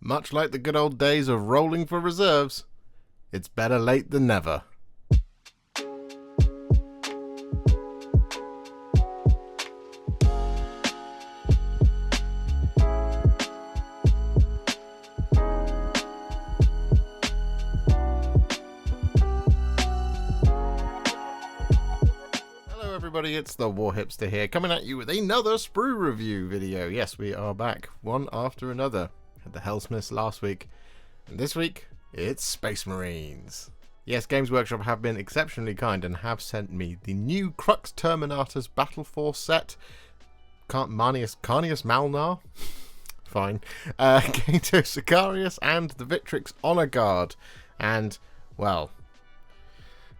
Much like the good old days of rolling for reserves, it's better late than never. Everybody, it's the Warhipster here, coming at you with another Sprue review video. Yes, we are back, one after another. Had the Hellsmiths last week, and this week, it's Space Marines. Yes, Games Workshop have been exceptionally kind and have sent me the new Crux Terminatus Battleforce set. Marneus Calgar? Fine. Cato Sicarius and the Victrix Honour Guard. And, well,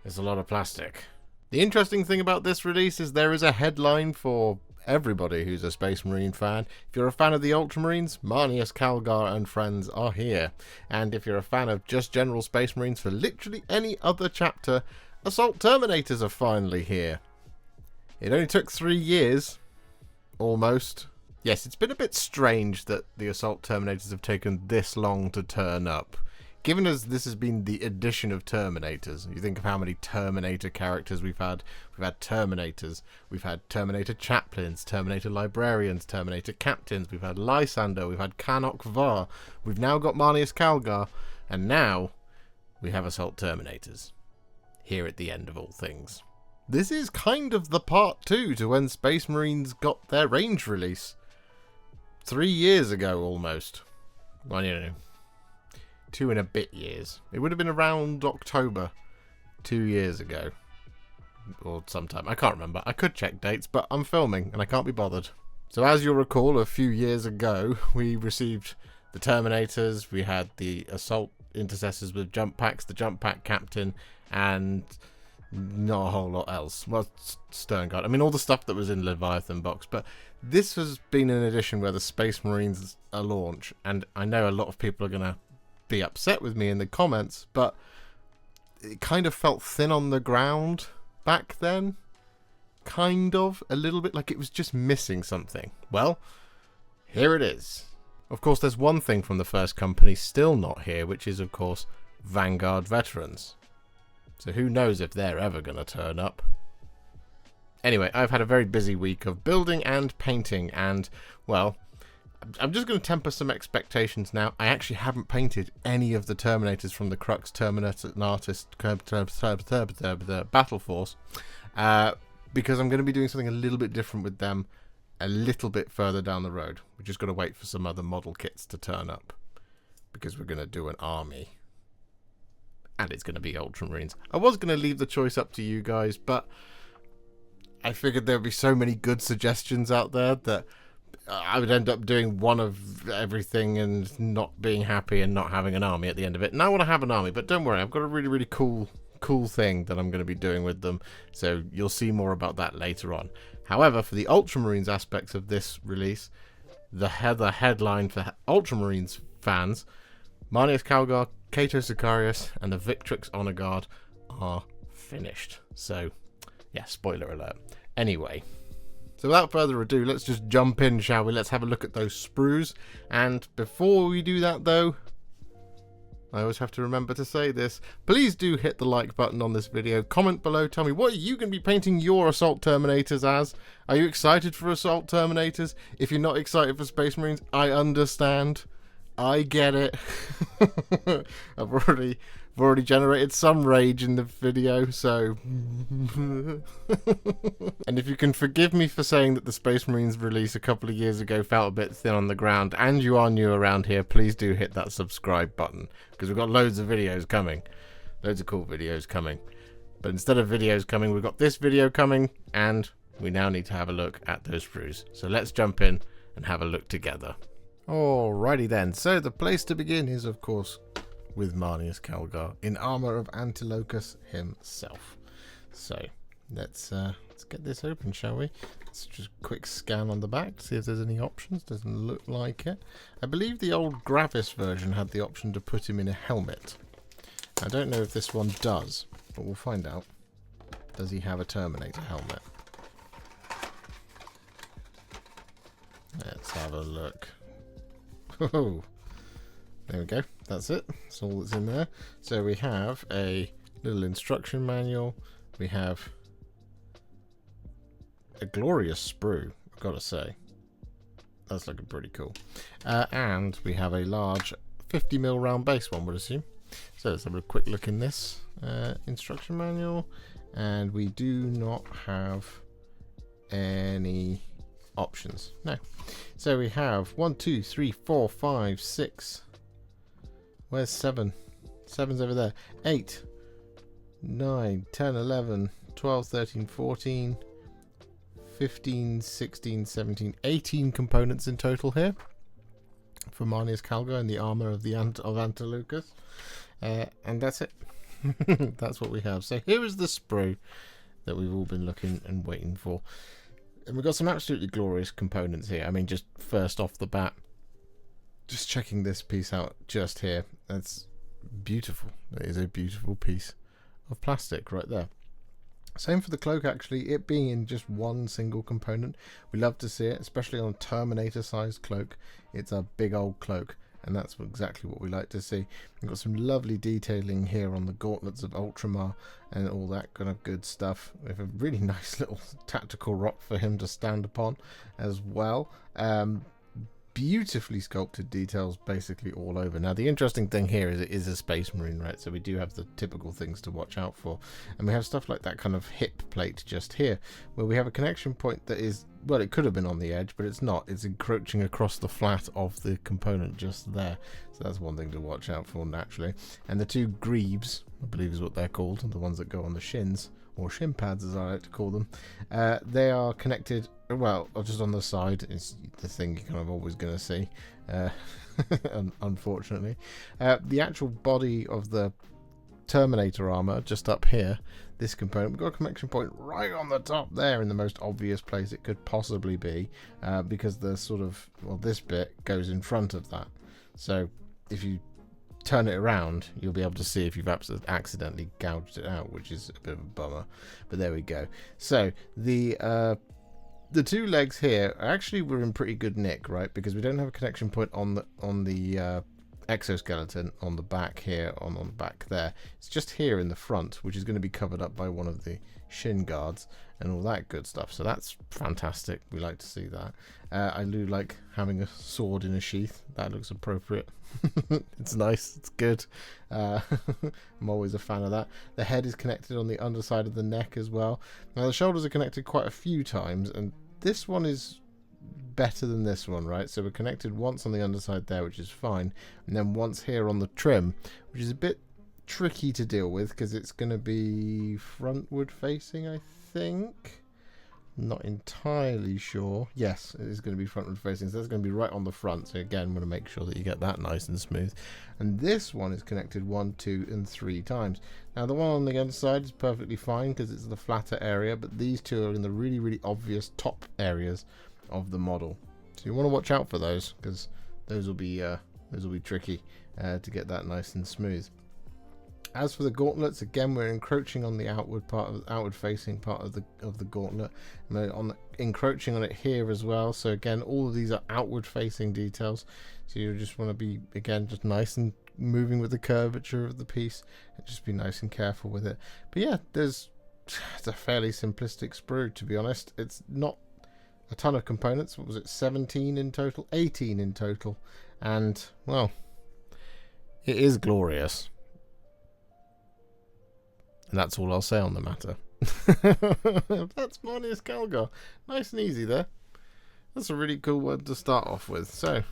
there's a lot of plastic. The interesting thing about this release is there is a headline for everybody who's a Space Marine fan. If you're a fan of the Ultramarines, Marneus Calgar and friends are here. And if you're a fan of just general Space Marines for literally any other chapter, Assault Terminators are finally here. It only took 3 years, almost. Yes, it's been a bit strange that the Assault Terminators have taken this long to turn up. Given as this has been the addition of Terminators, you think of how many Terminator characters we've had. We've had Terminators, we've had Terminator Chaplains, Terminator Librarians, Terminator Captains, we've had Lysander, we've had Cato Sicarius, we've now got Marneus Calgar, and now we have Assault Terminators. Here at the end of all things. This is kind of the part 2 to when Space Marines got their range release. 3 years ago almost. Well, you know. 2 and a bit years. It would have been around October 2 years ago. Or sometime. I can't remember. I could check dates, but I'm filming and I can't be bothered. So as you'll recall, a few years ago, we received the Terminators, we had the Assault Intercessors with jump packs, the jump pack captain, and not a whole lot else. Well, Stern Guard. I mean, all the stuff that was in Leviathan box, but this has been an edition where the Space Marines are launch, and I know a lot of people are going to be upset with me in the comments, but it kind of felt thin on the ground back then. Kind of, a little bit like it was just missing something. Well, here it is. Of course, there's one thing from the first company still not here, which is, of course, Vanguard veterans. So who knows if they're ever going to turn up. Anyway, I've had a very busy week of building and painting, and, well, I'm just going to temper some expectations now. I actually haven't painted any of the Terminators from the Crux Terminatus Battleforce because I'm going to be doing something a little bit different with them a little bit further down the road. We've just got to wait for some other model kits to turn up because we're going to do an army. And it's going to be Ultramarines. I was going to leave the choice up to you guys, but I figured there would be so many good suggestions out there that I would end up doing one of everything and not being happy and not having an army at the end of it. And I want to have an army, but don't worry, I've got a really, really cool thing that I'm going to be doing with them. So you'll see more about that later on. However, for the Ultramarines aspects of this release, the headline for Ultramarines fans, Marneus Calgar, Cato Sicarius, and the Victrix Honour Guard are finished. So, yeah, spoiler alert. Anyway. So without further ado, let's just jump in, shall we? Let's have a look at those sprues. And before we do that, though, I always have to remember to say this. Please do hit the like button on this video. Comment below. Tell me, what are you going to be painting your Assault Terminators as? Are you excited for Assault Terminators? If you're not excited for Space Marines, I understand. I get it. I've already generated some rage in the video, so and if you can forgive me for saying that the Space Marines release a couple of years ago felt a bit thin on the ground, and you are new around here, please do hit that subscribe button, because we've got loads of videos coming, loads of cool videos coming. But instead of videos coming, we've got this video coming, and we now need to have a look at those sprues. So let's jump in and have a look together. Alrighty then, so the place to begin is, of course, with Marneus Calgar in armour of Antilochus himself. So let's get this open, shall we? Let's just quick scan on the back to see if there's any options. Doesn't look like it. I believe the old Gravis version had the option to put him in a helmet. I don't know if this one does, but we'll find out. Does he have a Terminator helmet? Let's have a look. Oh, There we go. That's it. That's all that's in there. So we have a little instruction manual. We have a glorious sprue, I've got to say. That's looking pretty cool. And we have a large 50mm round base, one would assume. So let's have a quick look in this instruction manual. And we do not have any options. No. So we have 1, 2, 3, 4, 5, 6. Where's 7? 7's over there. 8, 9, 10, 11, 12, 13, 14, 15, 16, 17, 18 components in total here for Marneus Calgar and the armor of Antilochus. And that's it. That's what we have. So here is the sprue that we've all been looking and waiting for. And we've got some absolutely glorious components here. I mean, just first off the bat, just checking this piece out just here. That's beautiful. It is a beautiful piece of plastic right there. Same for the cloak, actually, it being in just one single component. We love to see it, especially on a Terminator sized cloak. It's a big old cloak, and that's exactly what we like to see. We've got some lovely detailing here on the gauntlets of Ultramar and all that kind of good stuff. We have a really nice little tactical rock for him to stand upon as well. Beautifully sculpted details basically all over. Now the interesting thing here is it is a Space Marine, right? So we do have the typical things to watch out for, and we have stuff like that kind of hip plate just here where we have a connection point that is, well, it could have been on the edge, but it's not. It's encroaching across the flat of the component just there. So that's one thing to watch out for naturally. And the two greaves, I believe is what they're called, the ones that go on the shins, or shin pads as I like to call them, they are connected, well, just on the side is the thing you're kind of always going to see, unfortunately. The actual body of the Terminator armor just up here, this component, we've got a connection point right on the top there in the most obvious place it could possibly be, because the sort of, well, this bit goes in front of that. So if you turn it around, you'll be able to see if you've accidentally gouged it out, which is a bit of a bummer, but there we go. So the two legs here actually were in pretty good nick, right? Because we don't have a connection point on the exoskeleton on the back here, on the back there. It's just here in the front, which is going to be covered up by one of the shin guards and all that good stuff. So that's fantastic. We like to see that. I do like having a sword in a sheath. That looks appropriate. It's nice. It's good. I'm always a fan of that. The head is connected on the underside of the neck as well. Now the shoulders are connected quite a few times, and this one is better than this one, right? So we're connected once on the underside there, which is fine, and then once here on the trim, which is a bit tricky to deal with because it's going to be frontward facing, I think. Not entirely sure. Yes, it is going to be frontward facing, so that's going to be right on the front. So again, I'm going to make sure that you get that nice and smooth. And this one is connected 1, 2, and 3 times. Now the one on the underside is perfectly fine because it's the flatter area, but these two are in the really, really obvious top areas of the model. So you want to watch out for those because those will be tricky to get that nice and smooth. As for the gauntlets, again, we're encroaching on the outward facing part of the gauntlet, and encroaching on it here as well. So again, all of these are outward facing details. So you just want to be, again, just nice and moving with the curvature of the piece, and just be nice and careful with it. But yeah, it's a fairly simplistic sprue, to be honest. It's not a ton of components. What was it, 17 in total? 18 in total. And, well, it is glorious. And that's all I'll say on the matter. That's Marneus Calgar. Nice and easy there. That's a really cool one to start off with. So,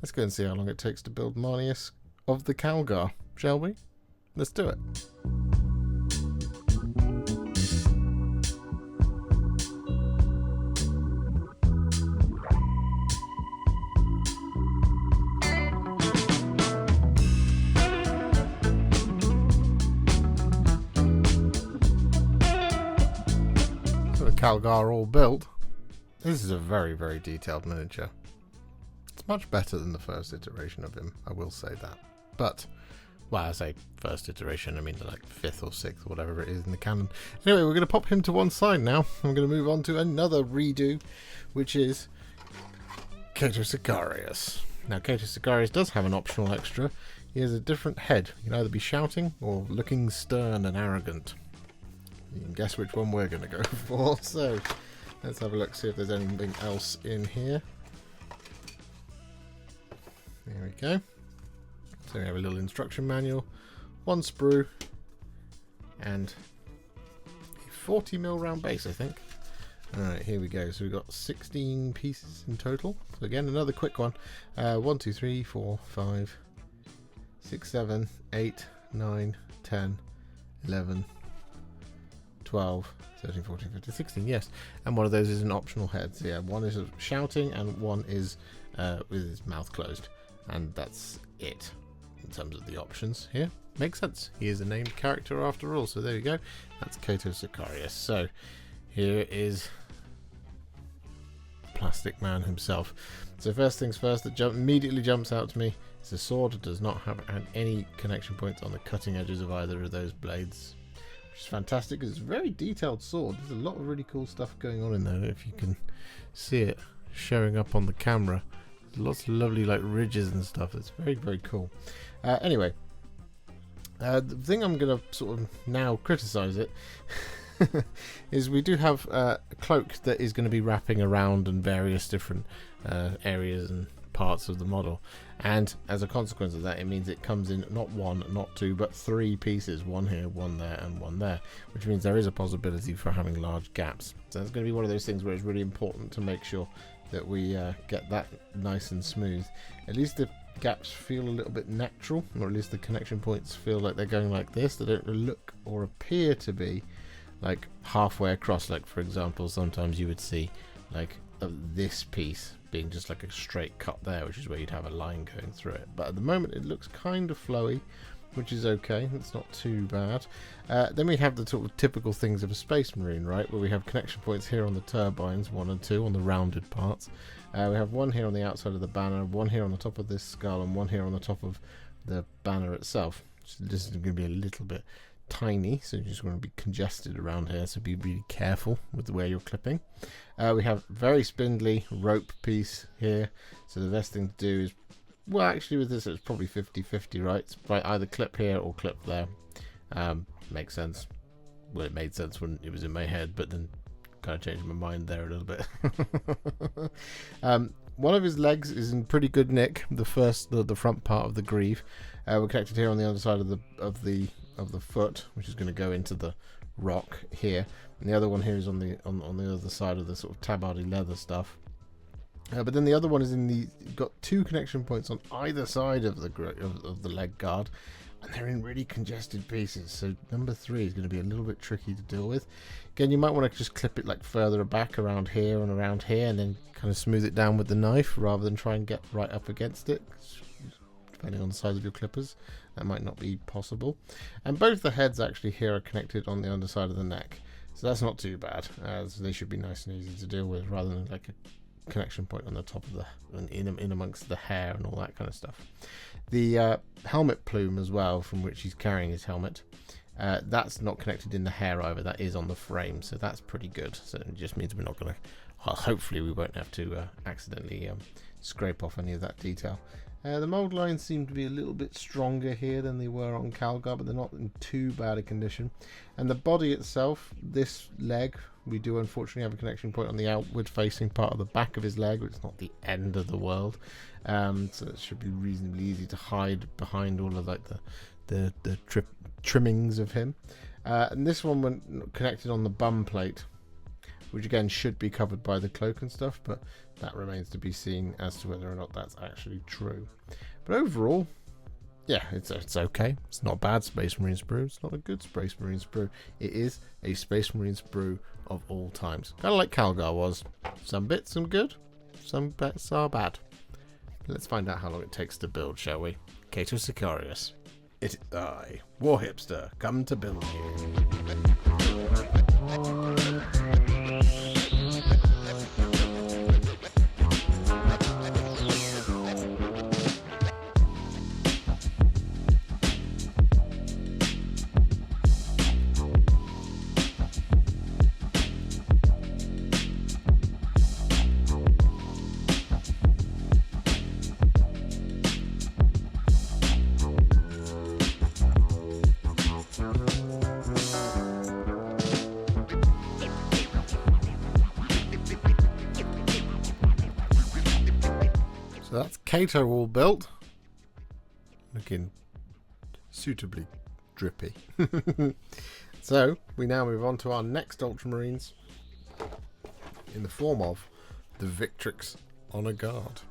let's go and see how long it takes to build Marneus of the Calgar, shall we? Let's do it. Calgar all built. This is a very, very detailed miniature. It's much better than the first iteration of him, I will say that. But, well, I say first iteration, I mean like 5th or 6th, whatever it is in the canon. Anyway, we're going to pop him to one side now. I'm going to move on to another redo, which is Cato Sicarius. Now, Cato Sicarius does have an optional extra. He has a different head. He can either be shouting or looking stern and arrogant. You can guess which one we're going to go for. So, let's have a look, see if there's anything else in here. There we go. So we have a little instruction manual, 1 sprue, and a 40mm round base, I think. Alright, here we go. So we've got 16 pieces in total. So again, another quick one. 1, 2, 3, 4, 5, 6, 7, 8, 9, 10, 11, 12, 13, 14, 15, 16, yes. And one of those is an optional head. So yeah, one is shouting and one is with his mouth closed. And that's it in terms of the options here. Makes sense. He is a named character after all. So there you go. That's Cato Sicarius. So here is Plastic Man himself. So first things first, that immediately jumps out to me is the sword does not have any connection points on the cutting edges of either of those blades, which is fantastic because it's a very detailed sword. There's a lot of really cool stuff going on in there. If you can see it showing up on the camera, there's lots of lovely like ridges and stuff. It's very, very cool. Anyway, the thing I'm going to sort of now criticize it is we do have a cloak that is going to be wrapping around in various different areas and parts of the model, and as a consequence of that, it means it comes in not 1, not 2, but 3 pieces, 1 here, 1 there, and 1 there, which means there is a possibility for having large gaps. So it's going to be one of those things where it's really important to make sure that we get that nice and smooth. At least the gaps feel a little bit natural, or at least the connection points feel like they're going like this. They don't look or appear to be like halfway across. Like for example, sometimes you would see like this piece being just like a straight cut there, which is where you'd have a line going through it. But at the moment it looks kind of flowy, which is okay. It's not too bad. Then we have the sort of typical things of a Space Marine, right, where we have connection points here on the turbines, 1 and 2 on the rounded parts. We have 1 here on the outside of the banner, 1 here on the top of this skull, and 1 here on the top of the banner itself. So this is going to be a little bit tiny, so you're just going to be congested around here, so be really careful with where you're clipping. We have very spindly rope piece here, so the best thing to do is, well, actually with this it's probably 50-50, right? It's either clip here or clip there. Makes sense. Well, it made sense when it was in my head, but then kind of changed my mind there a little bit. One of his legs is in pretty good nick. The front part of the greave. We're connected here on the other side of the foot, which is going to go into the rock here, and the other one here is on the other side of the sort of tabardie leather stuff. But then the other one is got 2 connection points on either side of the leg guard, and they're in really congested pieces. So number 3 is going to be a little bit tricky to deal with. Again, you might want to just clip it like further back around here and around here, and then kind of smooth it down with the knife rather than try and get right up against it. Depending on the size of your clippers, that might not be possible. And both the heads actually here are connected on the underside of the neck, so that's not too bad, as they should be nice and easy to deal with, rather than like a connection point on the top of in amongst the hair and all that kind of stuff. The helmet plume as well, from which he's carrying his helmet, that's not connected in the hair either, that is on the frame, so that's pretty good. So it just means we're not going to, hopefully we won't have to accidentally scrape off any of that detail. The mould lines seem to be a little bit stronger here than they were on Calgar, but they're not in too bad a condition. And the body itself, this leg, we do unfortunately have a connection point on the outward facing part of the back of his leg, which is not the end of the world. So it should be reasonably easy to hide behind all of like the trimmings of him. And this one went connected on the bum plate, which again should be covered by the cloak and stuff, but that remains to be seen as to whether or not that's actually true. But overall, yeah, it's okay. It's not a bad Space Marine sprue. It's not a good Space Marine sprue. It is a Space Marine sprue of all times. Kind of like Calgar was. Some bits, some good. Some bits are bad. Let's find out how long it takes to build, shall we? Cato Sicarius. It is I, Warhipster, come to build you. Cato all built. Looking suitably drippy. So, we now move on to our next Ultramarines in the form of the Victrix Honour Guard.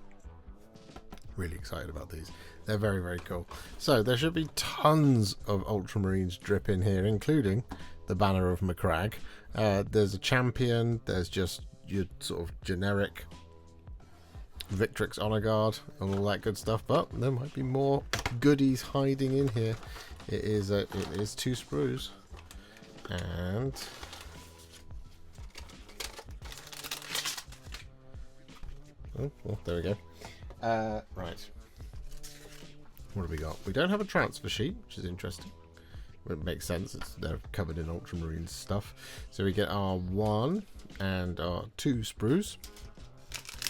Really excited about these. They're very, very cool. So, there should be tons of Ultramarines drip in here, including the Banner of Macragge. There's a champion, there's just your sort of generic Victrix Honour Guard and all that good stuff, but there might be more goodies hiding in here. It is 2 sprues. And oh, there we go. Right, what have we got? We don't have a transfer sheet, which is interesting. It makes sense, they're covered in Ultramarine stuff. So we get our 1 and our 2 sprues,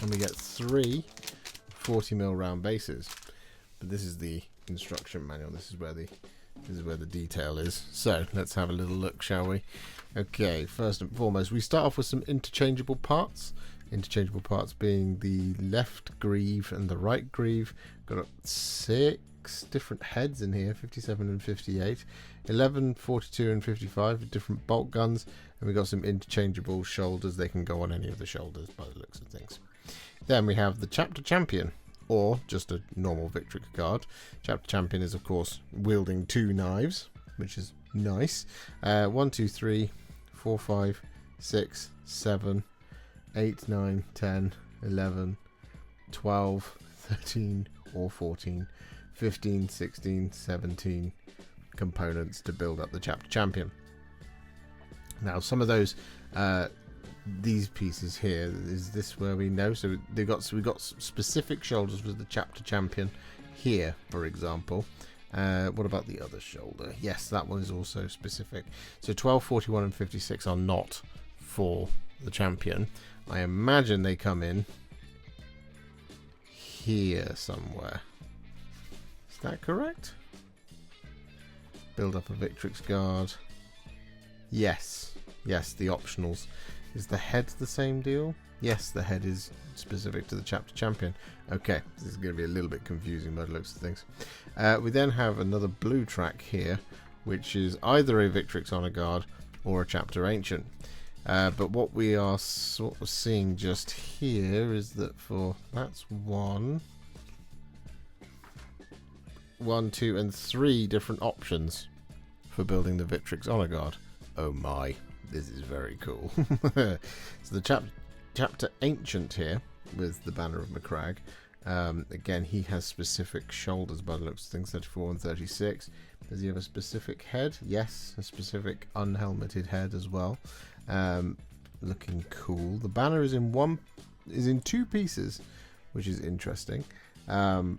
and we get 3 40mm round bases. But this is the instruction manual. This is where the detail is. So let's have a little look, shall we? Okay, first and foremost, we start off with some interchangeable parts. Interchangeable parts being the left greave and the right greave. Got 6 different heads in here, 57 and 58, 11, 42 and 55 with different bolt guns, and we got some interchangeable shoulders. They can go on any of the shoulders by the looks of things. Then we have the Chapter Champion, or just a normal Victrix Guard. Chapter Champion is, of course, wielding 2 knives, which is nice. 1, 2, 3, 4, 5, 6, 7, 8, 9, 10, 11, 12, 13, or 14, 15, 16, 17 components to build up the Chapter Champion. Now, some of those, these pieces here, is this where we know? So we got specific shoulders with the Chapter Champion here, for example. What about the other shoulder? Yes, that one is also specific. So 12, 41 and 56 are not for the champion. I imagine they come in here somewhere. Is that correct? Build up a Victrix Guard. Yes, the optionals. Is the head the same deal? Yes, the head is specific to the Chapter Champion. Okay, this is going to be a little bit confusing by the looks of things. We then have another blue track here, which is either a Victrix Honour Guard or a Chapter Ancient. But what we are sort of seeing just here is that that's 1, 2 and 3 different options for building the Victrix Honour Guard. Oh my, this is very cool. So the Chapter Ancient here with the Banner of Macragge. Again, he has specific shoulders by the looks of things, 34 and 36. Does he have a specific head? Yes, a specific unhelmeted head as well. Looking cool. The banner is in 2 pieces, which is interesting. Because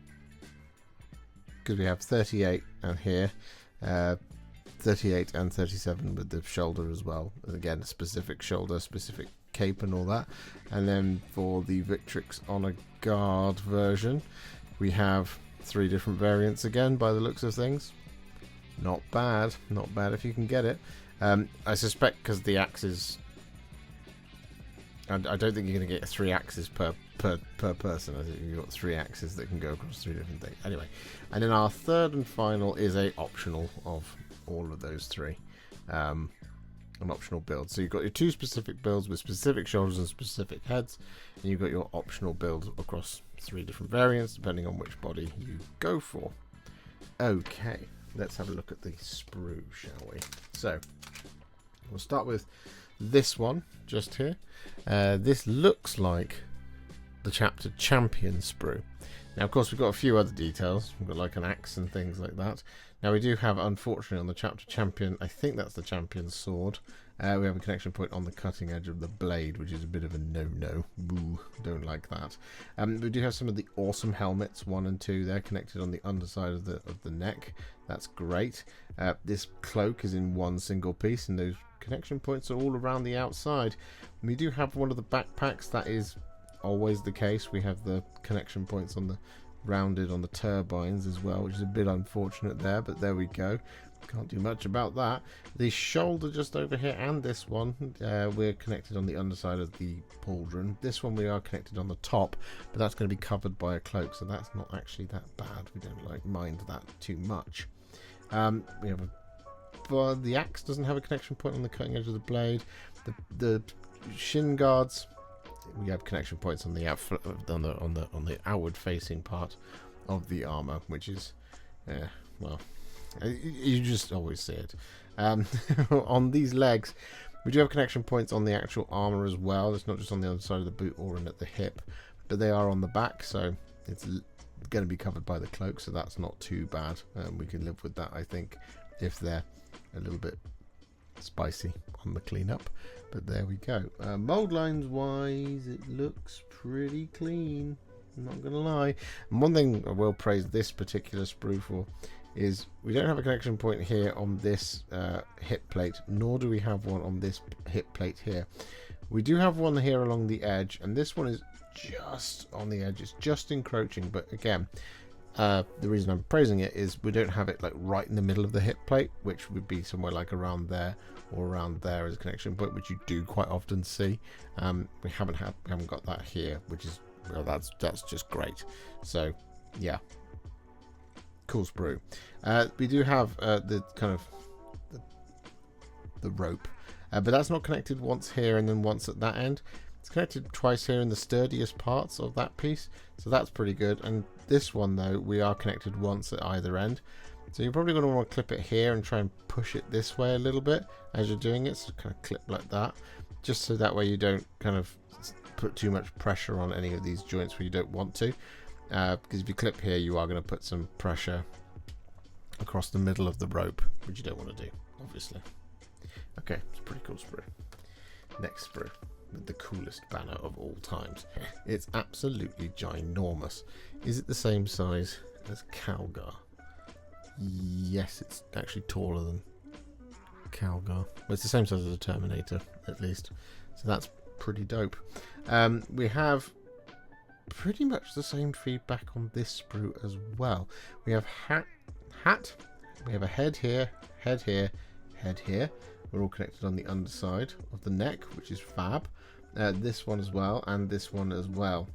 we have 38 and here, 38 and 37 with the shoulder as well. And again, a specific shoulder, specific cape and all that. And then for the Victrix Honour Guard version, we have 3 different variants again by the looks of things. Not bad if you can get it. I suspect because the axes, and I don't think you're going to get 3 axes per person. I think you've got 3 axes that can go across 3 different things. Anyway, and then our third and final is a optional of all of those 3. An optional build. So you've got your 2 specific builds with specific shoulders and specific heads, and you've got your optional build across 3 different variants depending on which body you go for. Okay, let's have a look at the sprue, shall we? So we'll start with this one just here. This looks like the Chapter Champion sprue. Now, of course, we've got a few other details. We've got like an axe and things like that. Now, we do have, unfortunately, on the Chapter Champion, I think that's the Champion's sword. We have a connection point on the cutting edge of the blade, which is a bit of a no-no. Boo, don't like that. We do have some of the awesome helmets, 1 and 2. They're connected on the underside of the neck. That's great. This cloak is in 1 single piece, and those connection points are all around the outside. We do have one of the backpacks. That is always the case. We have the connection points on the rounded on the turbines as well, which is a bit unfortunate there, but there we go. Can't do much about that. The shoulder just over here and this one, we're connected on the underside of the pauldron. This one we are connected on the top, but that's going to be covered by a cloak, so that's not actually that bad. We don't mind that too much. We have the axe doesn't have a connection point on the cutting edge of the blade. The shin guards, we have connection points on the outward facing part of the armor, which is well, you just always see it. On these legs, we do have connection points on the actual armor as well. It's not just on the other side of the boot or in at the hip, but they are on the back, so it's going to be covered by the cloak, so that's not too bad. We can live with that, I think, if they're a little bit spicy on the cleanup. But there we go. Mold lines wise, it looks pretty clean, I'm not gonna lie. And one thing I will praise this particular sprue for is we don't have a connection point here on this hip plate, nor do we have one on this hip plate here. We do have one here along the edge, and this one is just on the edge. It's just encroaching, but again, the reason I'm praising it is we don't have it like right in the middle of the hip plate, which would be somewhere like around there or around there as a connection point, which you do quite often see. We haven't got that here, which is, well, that's just great. So yeah, cool sprue. We do have the kind of the rope, but that's not connected once here and then once at that end. It's connected twice here in the sturdiest parts of that piece, so that's pretty good. And this one though, we are connected once at either end, so you're probably going to want to clip it here and try and push it this way a little bit as you're doing it, so kind of clip like that, just so that way you don't kind of put too much pressure on any of these joints where you don't want to, because if you clip here you are going to put some pressure across the middle of the rope, which you don't want to do, obviously. Okay, it's a pretty cool sprue. Next sprue, with the coolest banner of all times. It's absolutely ginormous. Is it the same size as Calgar? Yes, it's actually taller than Calgar, but it's the same size as a Terminator at least, so that's pretty dope. We have pretty much the same feedback on this sprue as well. We have hat, we have a head here, head here, head here. We're all connected on the underside of the neck, which is fab. This one as well, and this one as well.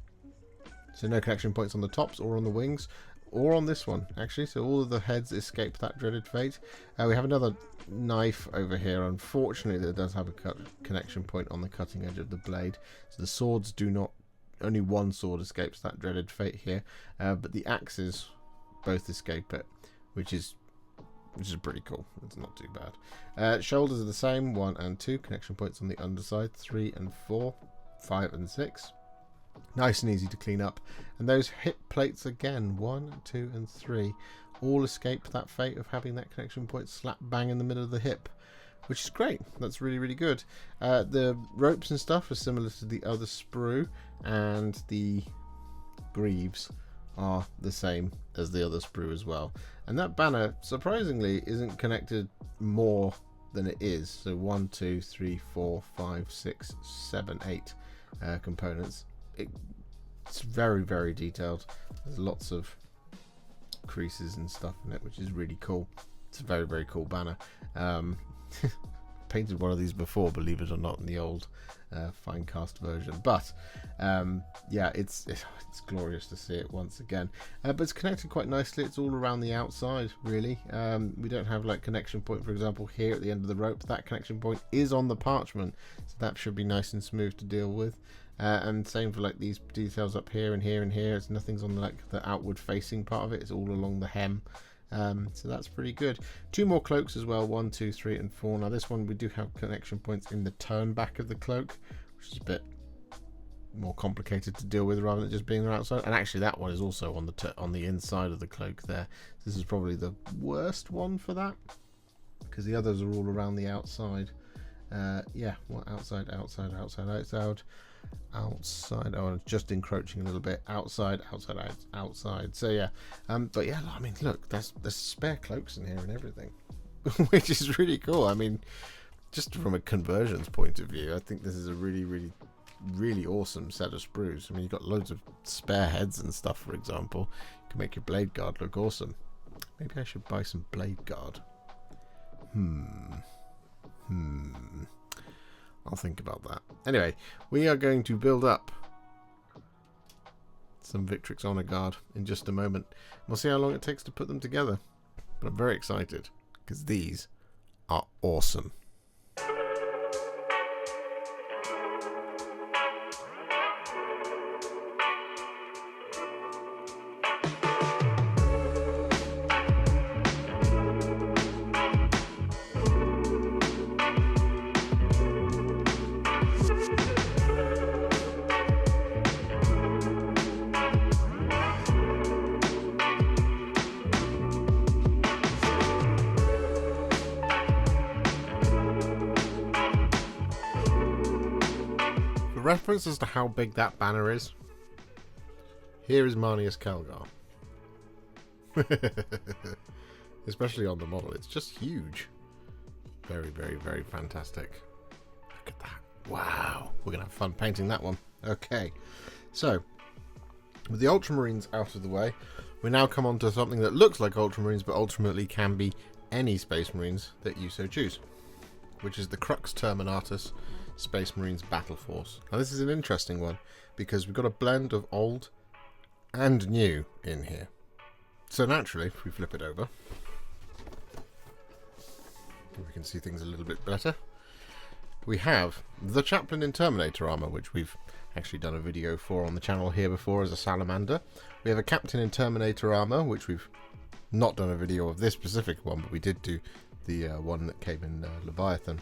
So no connection points on the tops or on the wings, or on this one actually, so all of the heads escape that dreaded fate. We have another knife over here. Unfortunately, that does have a connection point on the cutting edge of the blade, so the swords do not, only one sword escapes that dreaded fate here, but the axes both escape it, which is pretty cool. It's not too bad. Shoulders are the same, 1 and 2 connection points on the underside, 3 and 4, 5 and 6. Nice and easy to clean up. And those hip plates again, 1, 2 and 3, all escape that fate of having that connection point slap bang in the middle of the hip, which is great. That's really, really good. The ropes and stuff are similar to the other sprue, and the greaves are the same as the other sprue as well. And that banner, surprisingly, isn't connected more than it is. So 1, 2, 3, 4, 5, 6, 7, 8 components. It's very, very detailed. There's lots of creases and stuff in it, which is really cool. It's a very, very cool banner. Painted one of these before, believe it or not, in the old fine cast version, but yeah, it's glorious to see it once again. But it's connected quite nicely. It's all around the outside, really. We don't have like connection point, for example, here at the end of the rope. That connection point is on the parchment, so that should be nice and smooth to deal with. And same for like these details up here and here and here. It's nothing's on like the outward facing part of it. It's all along the hem. So that's pretty good. 2 more cloaks as well, 1, 2, 3 and 4. Now this one we do have connection points in the turn back of the cloak, which is a bit more complicated to deal with rather than just being outside. And actually that one is also on the inside of the cloak there. This is probably the worst one for that, because the others are all around the outside. Yeah, well, outside. Oh, just encroaching a little bit. Outside. So yeah, but yeah, I mean, look, there's spare cloaks in here and everything, which is really cool. I mean, just from a conversions point of view, I think this is a really, really really awesome set of sprues. I mean, you've got loads of spare heads and stuff, for example. You can make your blade guard look awesome. Maybe I should buy some blade guard. I'll think about that. Anyway, we are going to build up some Victrix Honour Guard in just a moment. We'll see how long it takes to put them together. But I'm very excited, because these are awesome. Reference as to how big that banner is, here is Marneus Calgar. Especially on the model, it's just huge. Very, very, very fantastic. Look at that. Wow, we're gonna have fun painting that one. Okay, so with the Ultramarines out of the way, we now come on to something that looks like Ultramarines but ultimately can be any Space Marines that you so choose, which is the Crux Terminatus Space Marines Battleforce. Now this is an interesting one because we've got a blend of old and new in here. So naturally, if we flip it over, we can see things a little bit better. We have the Chaplain in Terminator armor, which we've actually done a video for on the channel here before as a salamander. We have a Captain in Terminator armor, which we've not done a video of this specific one, but we did do the one that came in Leviathan.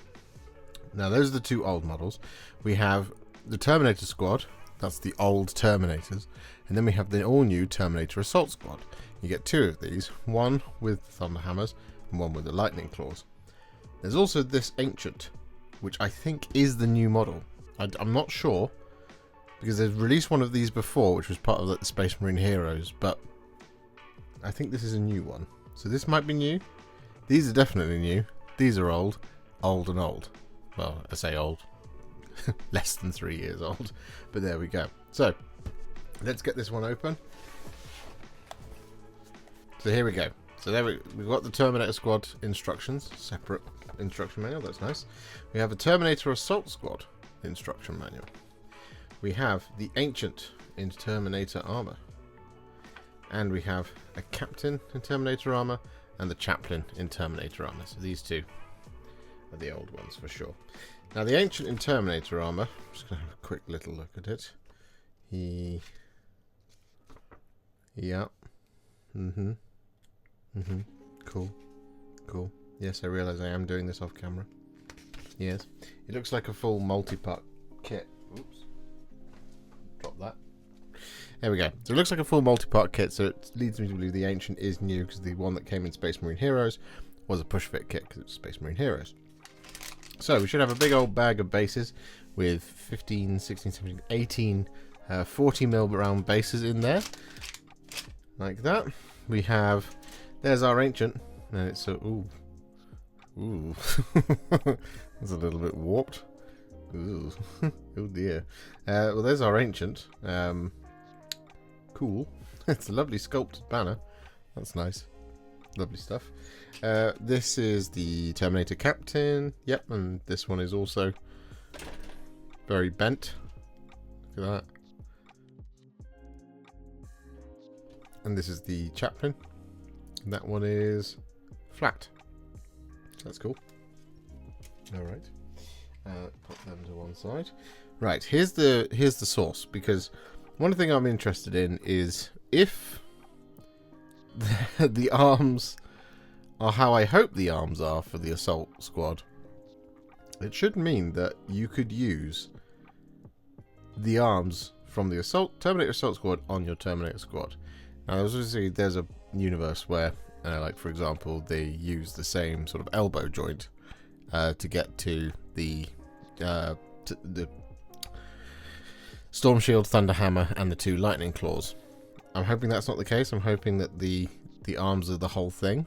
Now those are the two old models. We have the Terminator Squad, that's the old Terminators, and then we have the all-new Terminator Assault Squad. You get two of these, one with Thunder Hammers and one with the Lightning Claws. There's also this Ancient, which I think is the new model. I'm not sure, because they've released one of these before, which was part of the Space Marine Heroes, but I think this is a new one. So this might be new. These are definitely new. These are old, old and old. Well, I say old, less than 3 years old, but there we go. So, let's get this one open. So here we go. So there we've got the Terminator Squad instructions, separate instruction manual, that's nice. We have a Terminator Assault Squad instruction manual. We have the Ancient in Terminator armor. And we have a Captain in Terminator armor and the Chaplain in Terminator armor. So these two are the old ones for sure. Now the Ancient in Terminator armor, I'm just going to have a quick little look at it. Cool. Yes, I realise I am doing this off camera. Yes, it looks like a full multi-part kit. Oops, drop that. There we go. So it looks like a full multi-part kit, so it leads me to believe the Ancient is new, because the one that came in Space Marine Heroes was a push-fit kit, because it's Space Marine Heroes. So we should have a big old bag of bases with 15, 16, 17, 18 40mm round bases in there. Like that. We have, there's our Ancient, and it's a, ooh. That's a little bit warped. Ooh. Oh dear. Well, there's our Ancient. Cool. It's a lovely sculpted banner. That's nice. Lovely stuff. This is the Terminator Captain. Yep, and this one is also very bent. Look at that. And this is the Chaplain. And that one is flat. That's cool. Alright. Put them to one side. Right, here's the source, because one thing I'm interested in is if the arms are how I hope the arms are for the Assault Squad, it should mean that you could use the arms from the Terminator Assault Squad on your Terminator Squad. Now, obviously, there's a universe where, like for example, they use the same sort of elbow joint to get to the Storm Shield, Thunder Hammer, and the two Lightning Claws. I'm hoping that's not the case. I'm hoping that the arms are the whole thing,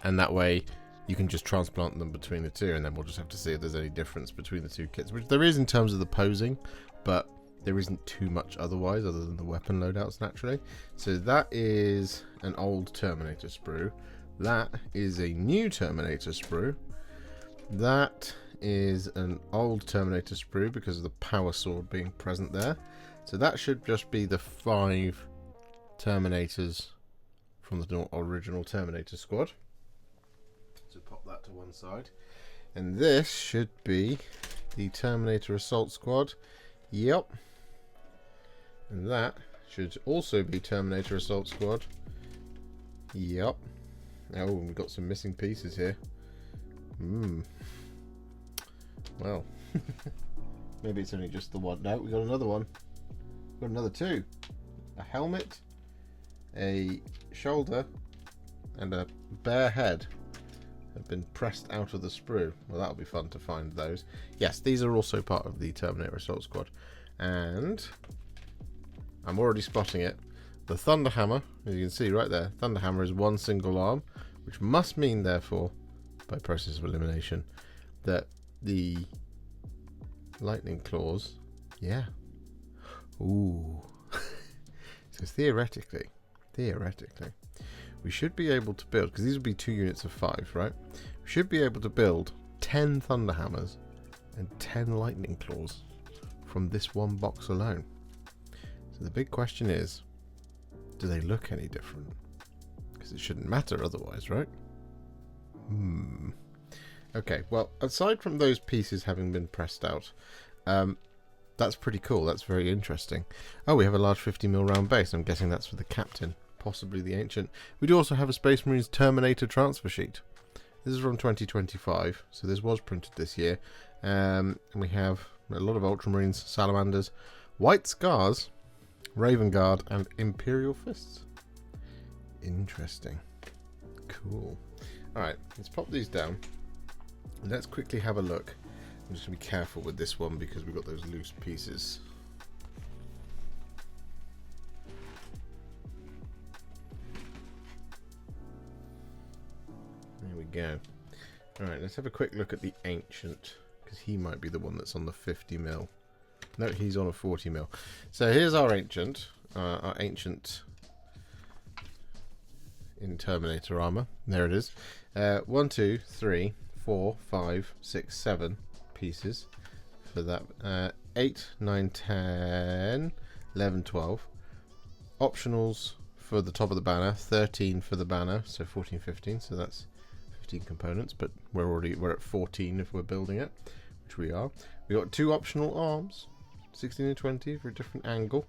and that way you can just transplant them between the two, and then we'll just have to see if there's any difference between the two kits, which there is in terms of the posing, but there isn't too much otherwise other than the weapon loadouts naturally. So that is an old Terminator sprue. That is a new Terminator sprue. That is an old Terminator sprue because of the power sword being present there. So that should just be the 5 Terminators from the original Terminator squad. So pop that to one side. And this should be the Terminator Assault Squad. Yep. And that should also be Terminator Assault Squad. Yep. Oh, we've got some missing pieces here. Well, maybe it's only just the one. No, we got another one. Got another 2. A helmet, a shoulder, and a bare head have been pressed out of the sprue. Well, that'll be fun to find those. Yes, these are also part of the Terminator Assault Squad. And I'm already spotting it. The Thunderhammer, as you can see right there, Thunderhammer is one single arm, which must mean, therefore, by process of elimination, that the Lightning Claws, yeah. Ooh. So theoretically, we should be able to build, because these would be 2 units of 5, right? We should be able to build 10 Thunderhammers and 10 Lightning Claws from this one box alone. So the big question is, do they look any different? Because it shouldn't matter otherwise, right? Okay, well, aside from those pieces having been pressed out, that's pretty cool. That's very interesting. Oh, we have a large 50mm round base. I'm guessing that's for the captain, possibly the Ancient. We do also have a Space Marines Terminator transfer sheet. This is from 2025, so this was printed this year. And we have a lot of Ultramarines, Salamanders, White Scars, Raven Guard, and Imperial Fists. Interesting. Cool. Alright, let's pop these down. Let's quickly have a look. I'm just going to be careful with this one because we've got those loose pieces. There we go. Alright, let's have a quick look at the Ancient, because he might be the one that's on the 50mm. No, he's on a 40mm. So here's our Ancient. Our Ancient in Terminator armor. There it is. 1, 2, 3, 4, 5, 6, 7 pieces for that. 8, 9, 10, 11, 12. Optionals for the top of the banner. 13 for the banner, so 14, 15. So that's 15 components, but we're at 14 if we're building it, which we are. We got 2 optional arms, 16 and 20 for a different angle.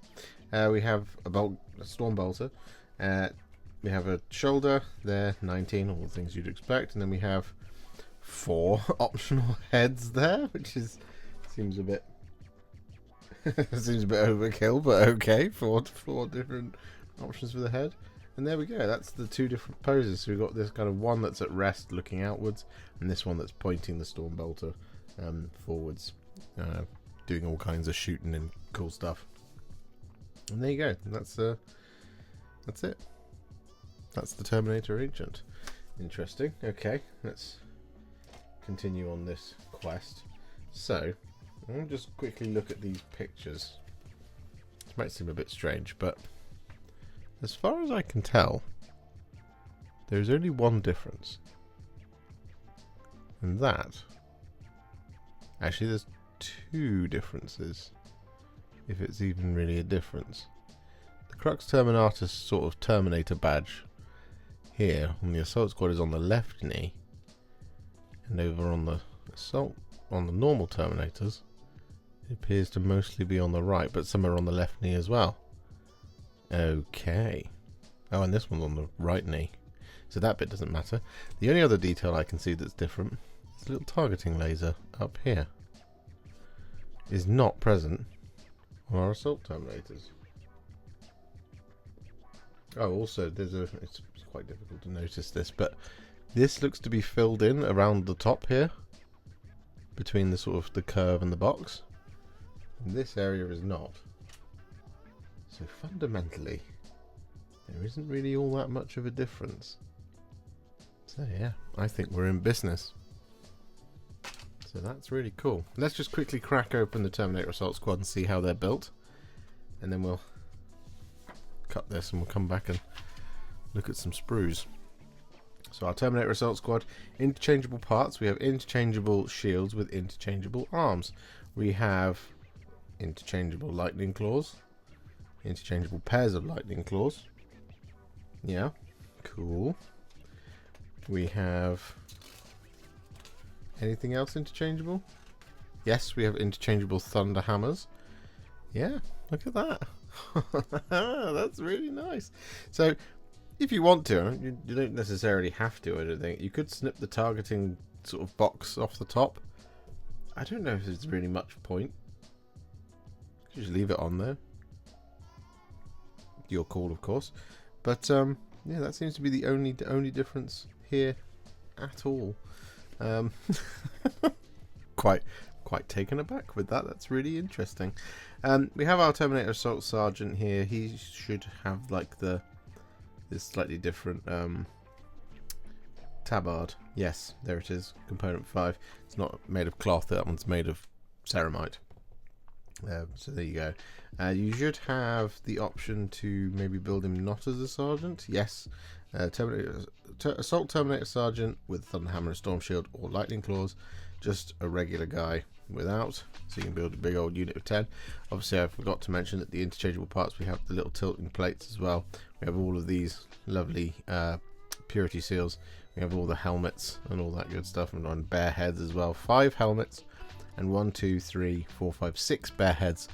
We have a storm bolter. We have a shoulder there, 19, all the things you'd expect, and then we have 4 optional heads there, which seems a bit overkill, but okay. 4 different options for the head, and there we go. That's the 2 different poses. So we've got this kind of one that's at rest, looking outwards, and this one that's pointing the storm bolter forwards, doing all kinds of shooting and cool stuff. And there you go. That's it. That's the Terminator Ancient. Interesting. Okay, let's continue on this quest. So, I'll just quickly look at these pictures. This might seem a bit strange, but as far as I can tell, there's only one difference. And that... Actually, there's 2 differences, if it's even really a difference. The Crux Terminatus sort of Terminator badge here on the Assault Squad is on the left knee, and over on the normal Terminators it appears to mostly be on the right, but some are on the left knee as well. Okay. Oh, and this one's on the right knee, so that bit doesn't matter. The only other detail I can see that's different is a little targeting laser up here. Is not present on our Assault Terminators. Oh, also it's quite difficult to notice this, but this looks to be filled in around the top here, between the sort of the curve and the box. And this area is not. So fundamentally, there isn't really all that much of a difference. So yeah, I think we're in business. So that's really cool. Let's just quickly crack open the Terminator Assault Squad and see how they're built. and then we'll cut this and we'll come back and look at some sprues. So our Terminator Assault Squad, interchangeable parts. We have interchangeable shields with interchangeable arms. We have interchangeable lightning claws, interchangeable pairs of lightning claws. Yeah, cool. We have anything else interchangeable? Yes, we have interchangeable thunder hammers. Yeah, look at that. That's really nice. So if you want to, you don't necessarily have to, I don't think. You could snip the targeting sort of box off the top. I don't know if there's really much point. Just leave it on there. Your call, of course. But yeah, that seems to be the only difference here at all. Quite taken aback with that. That's really interesting. We have our Terminator Assault Sergeant here. He should have like this slightly different tabard. Yes, there it is. Component 5. It's not made of cloth. That one's made of ceramite. So there you go. You should have the option to maybe build him not as a sergeant. Yes. Assault Terminator Sergeant with Thunderhammer and Storm Shield or Lightning Claws. Just a regular guy without. So you can build a big old unit of 10. Obviously I forgot to mention that the interchangeable parts, we have the little tilting plates as well. We have all of these lovely purity seals. We have all the helmets and all that good stuff, and on bear heads as well. 5 helmets and 1, 2, 3, 4, 5, 6 bear heads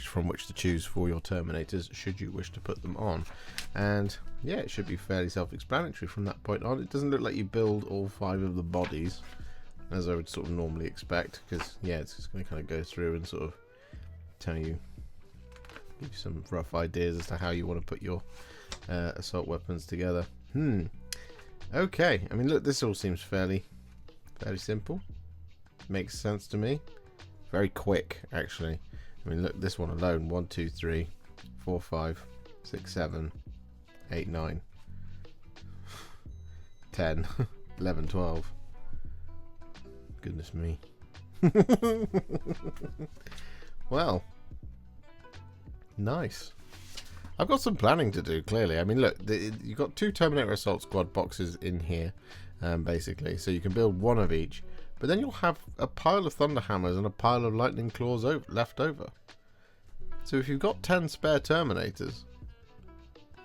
from which to choose for your Terminators should you wish to put them on. And yeah, it should be fairly self-explanatory from that point on. It doesn't look like you build all 5 of the bodies as I would sort of normally expect, because yeah, it's just going to kind of go through and sort of tell you, give you some rough ideas as to how you want to put your assault weapons together. Okay, I mean, look, this all seems fairly simple. Makes sense to me. Very quick, actually. I mean, look, this one alone. 1, 2, 3, 4, 5, 6, 7, 8, 9, 10, 11, 12. Goodness me. Well, nice. I've got some planning to do, clearly. I mean, look, you've got 2 Terminator Assault Squad boxes in here, basically. So you can build 1 of each. But then you'll have a pile of Thunder Hammers and a pile of Lightning Claws left over. So if you've got 10 spare Terminators,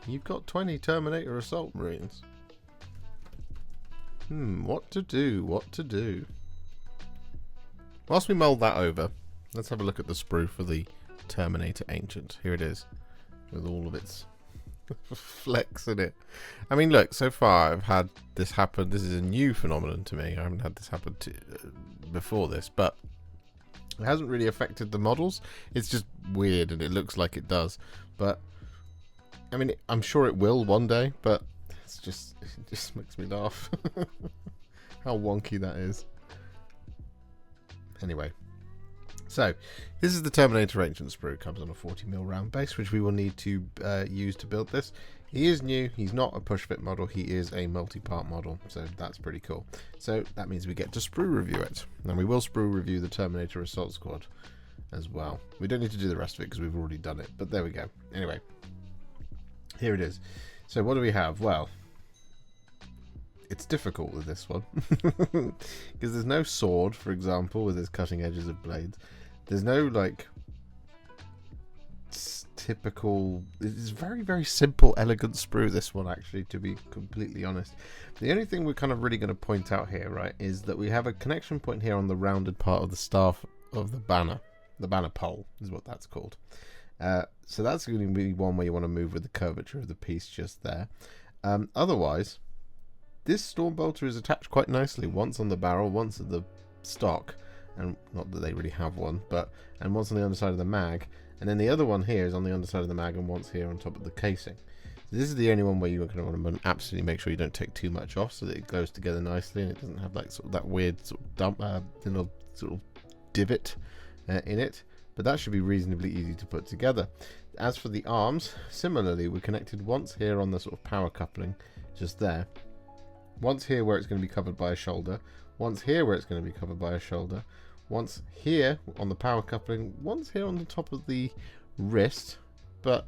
you've got 20 Terminator Assault Marines. What to do? Whilst we mull that over, let's have a look at the sprue for the Terminator Ancient. Here it is, with all of its flex in it. I mean, look, so far I've had this happen. This is a new phenomenon to me. I haven't had this happen before this, but it hasn't really affected the models. It's just weird, and it looks like it does. But I mean, I'm sure it will one day. But it just makes me laugh. How wonky that is. Anyway. So, this is the Terminator Ancient sprue. It comes on a 40mm round base, which we will need to use to build this. He is new. He's not a push-fit model. He is a multi-part model, so that's pretty cool. So, that means we get to sprue review it. And we will sprue review the Terminator Assault Squad as well. We don't need to do the rest of it because we've already done it, but there we go. Anyway, here it is. So, what do we have? Well, it's difficult with this one because there's no sword, for example, with its cutting edges of blades. There's no like typical. It's very, very simple, elegant sprue, this one, actually, to be completely honest. The only thing we're kind of really going to point out here, right, is that we have a connection point here on the rounded part of the staff of the banner. The banner pole is what that's called. So that's going to be one where you want to move with the curvature of the piece just there. Otherwise, this Stormbolter is attached quite nicely, once on the barrel, once at the stock, and not that they really have one, and once on the underside of the mag, and then the other one here is on the underside of the mag, and once here on top of the casing. So this is the only one where you're going to want to absolutely make sure you don't take too much off, so that it goes together nicely and it doesn't have like sort of that weird sort of dump, little sort of divot in it. But that should be reasonably easy to put together. As for the arms, similarly, we're connected once here on the sort of power coupling, just there. Once here where it's going to be covered by a shoulder, once here where it's going to be covered by a shoulder, once here on the power coupling, once here on the top of the wrist, but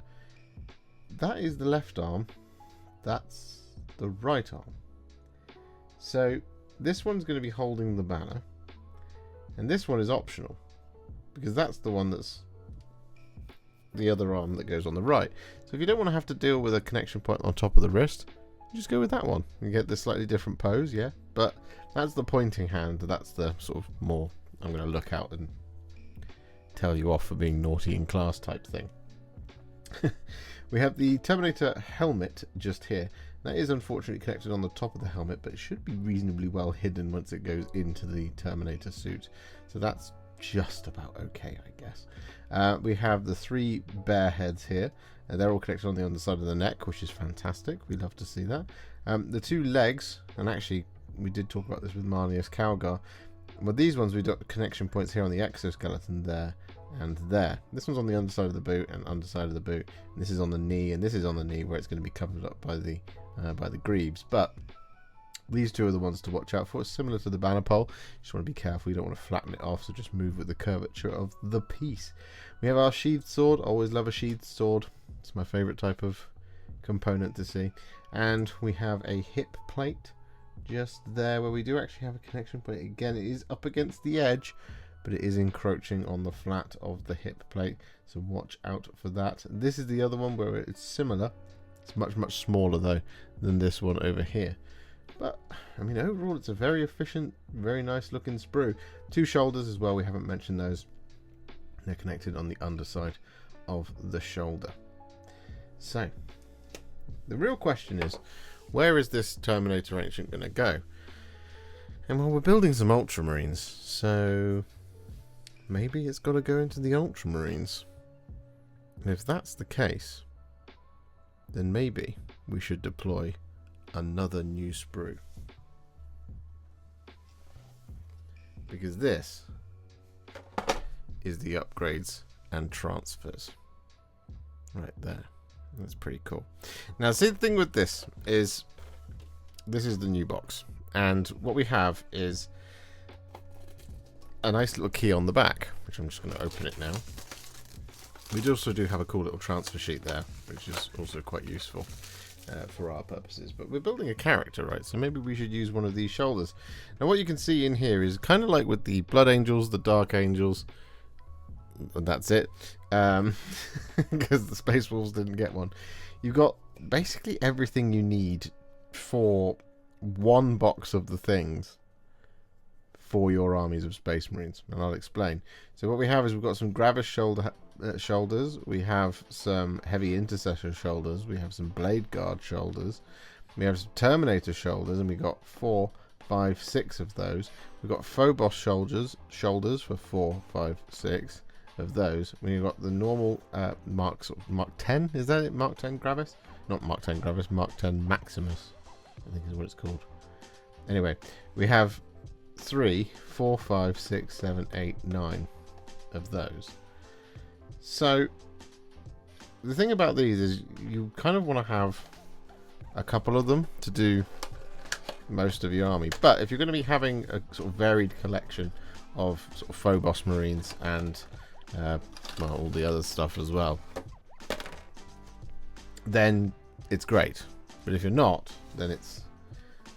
that is the left arm, that's the right arm. So this one's going to be holding the banner, and this one is optional because that's the one that's the other arm that goes on the right. So if you don't want to have to deal with a connection point on top of the wrist, you just go with that one. You get this slightly different pose, yeah, but that's the pointing hand. That's the sort of more I'm going to look out and tell you off for being naughty in class type thing. We have the Terminator helmet just here. That is unfortunately connected on the top of the helmet, but it should be reasonably well hidden once it goes into the Terminator suit. So that's just about okay, I guess. We have the 3 bear heads here. They're all connected on the underside of the neck, which is fantastic. We love to see that. The 2 legs, and actually we did talk about this with Marneus Calgar, but these ones we've got connection points here on the exoskeleton there and there. This one's on the underside of the boot and underside of the boot. And this is on the knee, and this is on the knee where it's going to be covered up by the greaves. But these 2 are the ones to watch out for. It's similar to the banner pole. You just want to be careful. You don't want to flatten it off, so just move with the curvature of the piece. We have our sheathed sword. Always love a sheathed sword. It's my favourite type of component to see. And we have a hip plate just there where we do actually have a connection point. Again, it is up against the edge, but it is encroaching on the flat of the hip plate, so watch out for that. This is the other one where it's similar. It's much smaller though than this one over here, but I mean overall it's a very efficient, very nice looking sprue. 2 shoulders as well, we haven't mentioned those. They're connected on the underside of the shoulder. So the real question is, where is this Terminator Ancient going to go? And well, we're building some Ultramarines, so maybe it's got to go into the Ultramarines. And if that's the case, then maybe we should deploy another new sprue. Because this is the upgrades and transfers. Right there. That's pretty cool. Now, see, the thing with this is the new box. And what we have is a nice little key on the back, which I'm just going to open it now. We also do have a cool little transfer sheet there, which is also quite useful for our purposes. But we're building a character, right? So maybe we should use one of these shoulders. Now, what you can see in here is kind of like with the Blood Angels, the Dark Angels, and that's it. Because the Space Wolves didn't get one. You've got basically everything you need for one box of the things for your armies of Space Marines, and I'll explain. So what we have is we've got some Gravis shoulders, we have some Heavy Intercessor shoulders, we have some Blade Guard shoulders, we have some Terminator shoulders, and we got 4, 5, 6 of those. We've got Phobos shoulders for 4, 5, 6 of those. We've got the normal Mark 10, is that it? Mark 10 Gravis? Not Mark 10 Gravis, Mark 10 Maximus, I think is what it's called. Anyway, we have 3, 4, 5, 6, 7, 8, 9 of those. So the thing about these is you kind of want to have a couple of them to do most of your army, but if you're going to be having a sort of varied collection of sort of Phobos Marines and well, all the other stuff as well, then it's great. But if you're not, then it's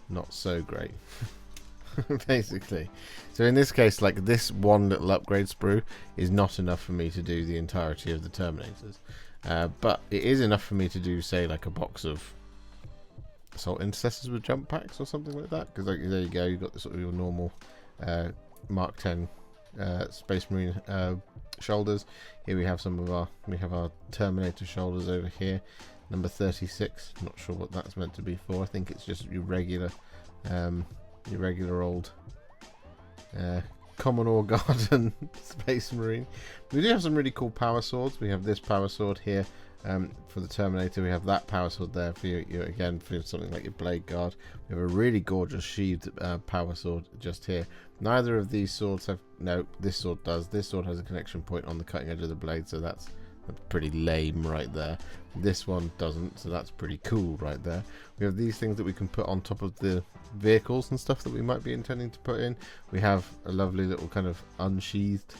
not so great. Basically. So in this case, like, this one little upgrade sprue is not enough for me to do the entirety of the Terminators. But it is enough for me to do, say, like a box of Assault Intercessors with jump packs or something like that. Because, like, there you go, you've got the sort of your normal Mark 10 Space Marine shoulders. Here we have some of our Terminator shoulders over here. Number 36. Not sure what that's meant to be for. I think it's just your regular old Commodore Garden Space Marine. We do have some really cool power swords. We have this power sword here for the Terminator. We have that power sword there for you again for something like your Blade Guard. We have a really gorgeous sheathed power sword just here. Neither of these swords have, no, this sword does. This sword has a connection point on the cutting edge of the blade, so that's pretty lame right there. This one doesn't, so that's pretty cool right there. We have these things that we can put on top of the vehicles and stuff that we might be intending to put in. We have a lovely little kind of unsheathed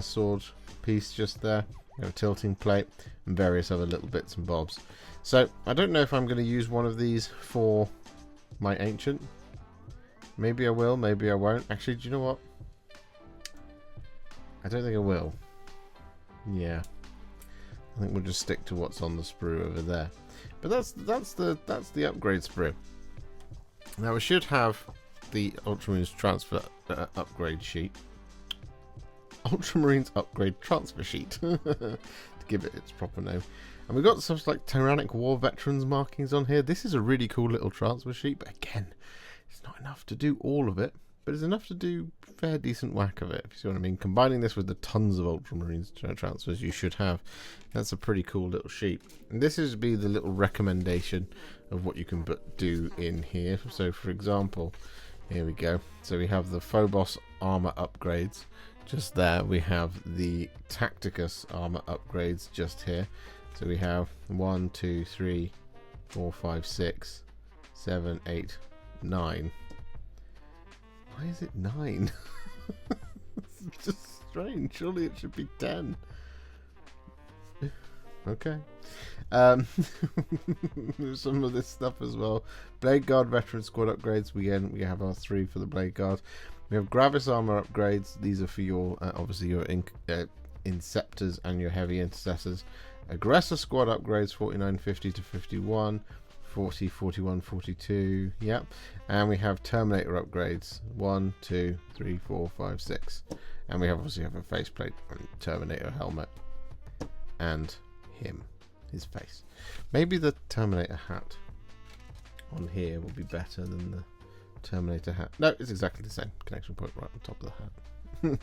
sword piece just there. We have a tilting plate and various other little bits and bobs. So I don't know if I'm going to use one of these for my Ancient. Maybe I will, maybe I won't. Actually, do you know what? I don't think I will. Yeah, I think we'll just stick to what's on the sprue over there. But that's the upgrade sprue. Now we should have the Ultramarines transfer upgrade sheet. Ultramarines upgrade transfer sheet to give it its proper name. And we've got some like Tyrannic War Veterans markings on here. This is a really cool little transfer sheet, but again, it's not enough to do all of it, but it's enough to do a fair decent whack of it, if you see what I mean. Combining this with the tons of Ultramarines transfers you should have, that's a pretty cool little sheet. And this is be the little recommendation of what you can do in here. So for example, here we go. So we have the Phobos armor upgrades just there. We have the Tacticus armor upgrades just here. So we have 1, 2, 3, 4, 5, 6, 7, 8, 9. Why is it 9? It's just strange. Surely it should be 10. Okay. Some of this stuff as well. Blade Guard Veteran Squad upgrades. We have our 3 for the Blade Guard. We have Gravis armor upgrades. These are for your obviously your Inceptors and your heavy intercessors. Aggressor squad upgrades 49, 50 to 51, 40, 41, 42. Yep. And we have Terminator upgrades 1, 2, 3, 4, 5, 6. And we obviously have a faceplate and Terminator helmet and his face. Maybe the Terminator hat on here will be better than the Terminator hat. No, it's exactly the same. Connection point right on top of the hat.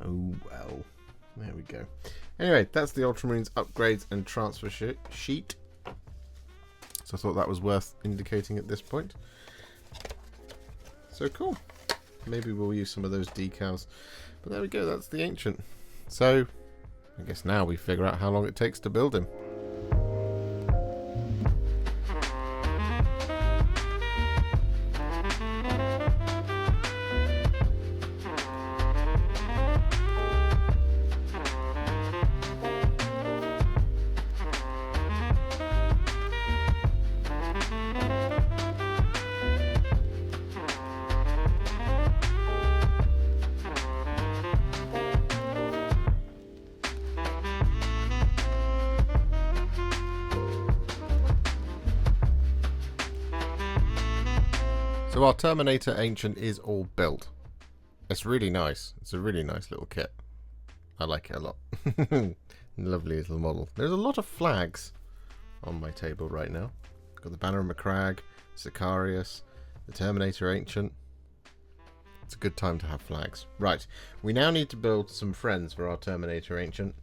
Oh well. There we go. Anyway, that's the Ultramarines upgrades and transfer sheet. So I thought that was worth indicating at this point. So cool. Maybe we'll use some of those decals. But there we go, that's the Ancient. So I guess now we figure out how long it takes to build him. So our Terminator Ancient is all built. It's really nice. It's a really nice little kit. I like it a lot. Lovely little model. There's a lot of flags on my table right now. Got the Banner of Macragge, Sicarius, the Terminator Ancient. It's a good time to have flags. Right, we now need to build some friends for our Terminator Ancient.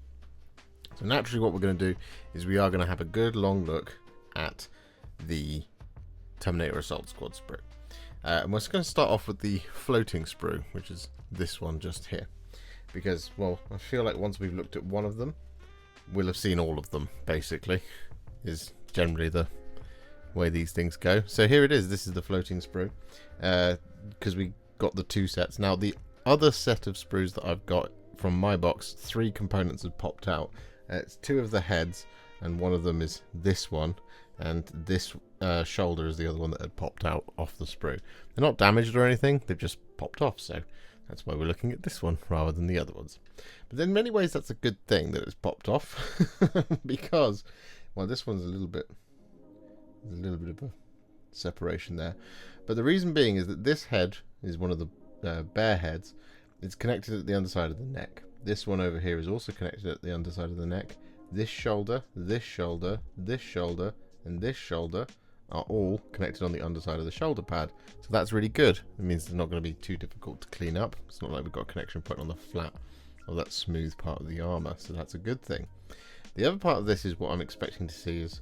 So naturally what we're going to do is we are going to have a good long look at the Terminator Assault Squad sprue. And we're just going to start off with the floating sprue, which is this one just here. Because, well, I feel like once we've looked at one of them, we'll have seen all of them, basically, is generally the way these things go. So here it is. This is the floating sprue, because we got the 2 sets. Now, the other set of sprues that I've got from my box, 3 components have popped out. It's 2 of the heads, and one of them is this one. And this shoulder is the other one that had popped out off the sprue. They're not damaged or anything, they've just popped off, so that's why we're looking at this one rather than the other ones. But in many ways that's a good thing that it's popped off, because, well, this one's a little bit of a separation there. But the reason being is that this head is one of the bear heads. It's connected at the underside of the neck. This one over here is also connected at the underside of the neck. This shoulder, this shoulder, this shoulder, and this shoulder are all connected on the underside of the shoulder pad. So that's really good. It means they're not going to be too difficult to clean up. It's not like we've got a connection point on the flat of that smooth part of the armor, so that's a good thing. The other part of this is what I'm expecting to see is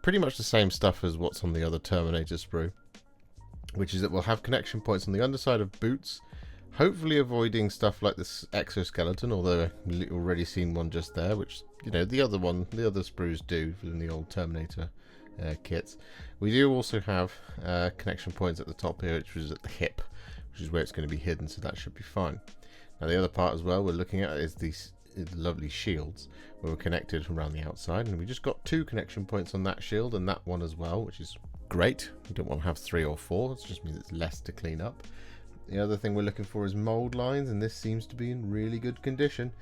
pretty much the same stuff as what's on the other Terminator sprue, which is that we'll have connection points on the underside of boots, hopefully avoiding stuff like this exoskeleton, although I've already seen one just there, which, you know, the other sprues do in the old Terminator kits. We do also have connection points at the top here, which is at the hip, which is where it's going to be hidden, so that should be fine. Now the other part as well we're looking at is lovely shields were connected around the outside, and we just got 2 connection points on that shield and that one as well, which is great. You don't want to have 3 or 4, it just means it's less to clean up. The other thing we're looking for is mold lines, and this seems to be in really good condition.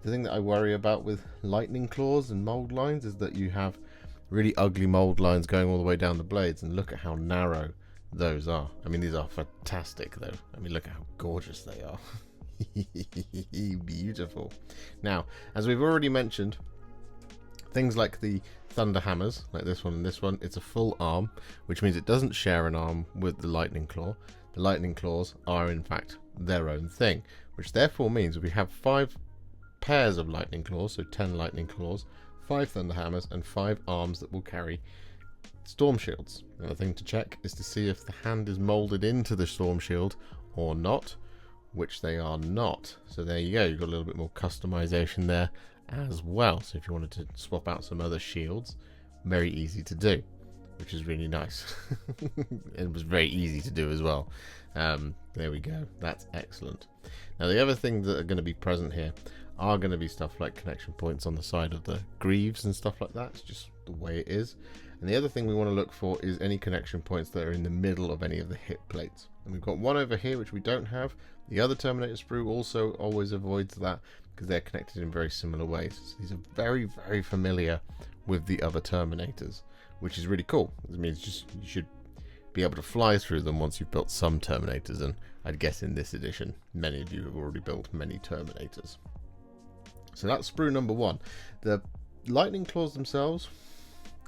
The thing that I worry about with lightning claws and mold lines is that you have really ugly mold lines going all the way down the blades, and look at how narrow those are. I mean, these are fantastic though. I mean, look at how gorgeous they are. Beautiful. Now, as we've already mentioned, things like the thunder hammers, like this one and this one, it's a full arm, which means it doesn't share an arm with the lightning claw. The lightning claws are in fact their own thing, which therefore means we have 5 pairs of lightning claws, so 10 lightning claws, 5 thunder hammers, and 5 arms that will carry storm shields. Another thing to check is to see if the hand is molded into the storm shield or not, which they are not. So there you go, you've got a little bit more customization there as well. So if you wanted to swap out some other shields, very easy to do, which is really nice. It was very easy to do as well. There we go, that's excellent. Now the other things that are going to be present here are going to be stuff like connection points on the side of the greaves and stuff like that. It's just the way it is. And the other thing we want to look for is any connection points that are in the middle of any of the hip plates. And we've got one over here which we don't have. The other Terminator sprue also always avoids that because they're connected in very similar ways. So these are very, very familiar with the other Terminators, which is really cool. It means just you should be able to fly through them once you've built some Terminators, and I'd guess in this edition many of you have already built many Terminators. So that's sprue number 1. The lightning claws themselves,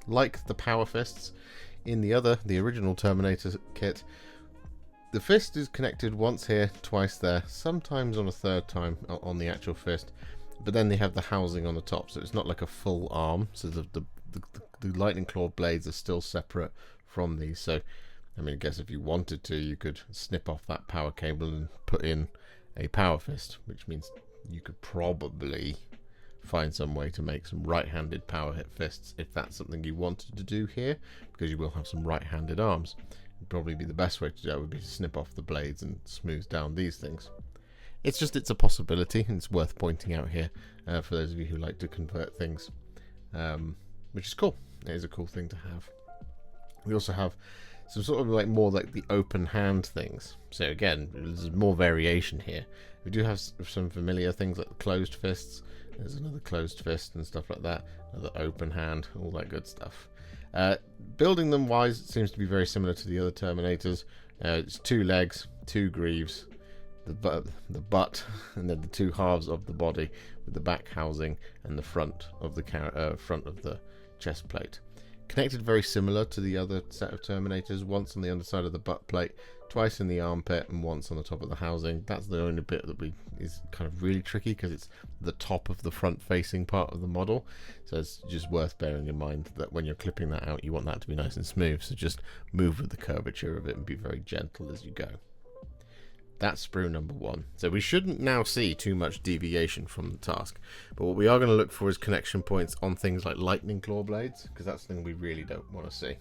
like the power fists in the original Terminator kit, the fist is connected once here, twice there, sometimes on a third time on the actual fist, but then they have the housing on the top, so it's not like a full arm. So the lightning claw blades are still separate from these. So I mean, I guess if you wanted to, you could snip off that power cable and put in a power fist, which means you could probably find some way to make some right-handed power hit fists if that's something you wanted to do here, because you will have some right-handed arms. It'd probably be the best way to do it would be to snip off the blades and smooth down these things. It's a possibility, and it's worth pointing out here for those of you who like to convert things, which is cool. It is a cool thing to have. We also have some sort of like more like the open hand things. So again, there's more variation here. We do have some familiar things like closed fists. There's another closed fist and stuff like that. Another open hand, all that good stuff. Building them wise, it seems to be very similar to the other Terminators. It's 2 legs, 2 greaves, the butt, and then the 2 halves of the body with the back housing and the front of the chest plate. Connected very similar to the other set of Terminators, once on the underside of the butt plate, twice in the armpit, and once on the top of the housing. That's the only bit that is kind of really tricky because it's the top of the front facing part of the model. So it's just worth bearing in mind that when you're clipping that out, you want that to be nice and smooth. So just move with the curvature of it and be very gentle as you go. That's sprue number 1. So we shouldn't now see too much deviation from the task. But what we are going to look for is connection points on things like lightning claw blades, because that's the thing we really don't want to see,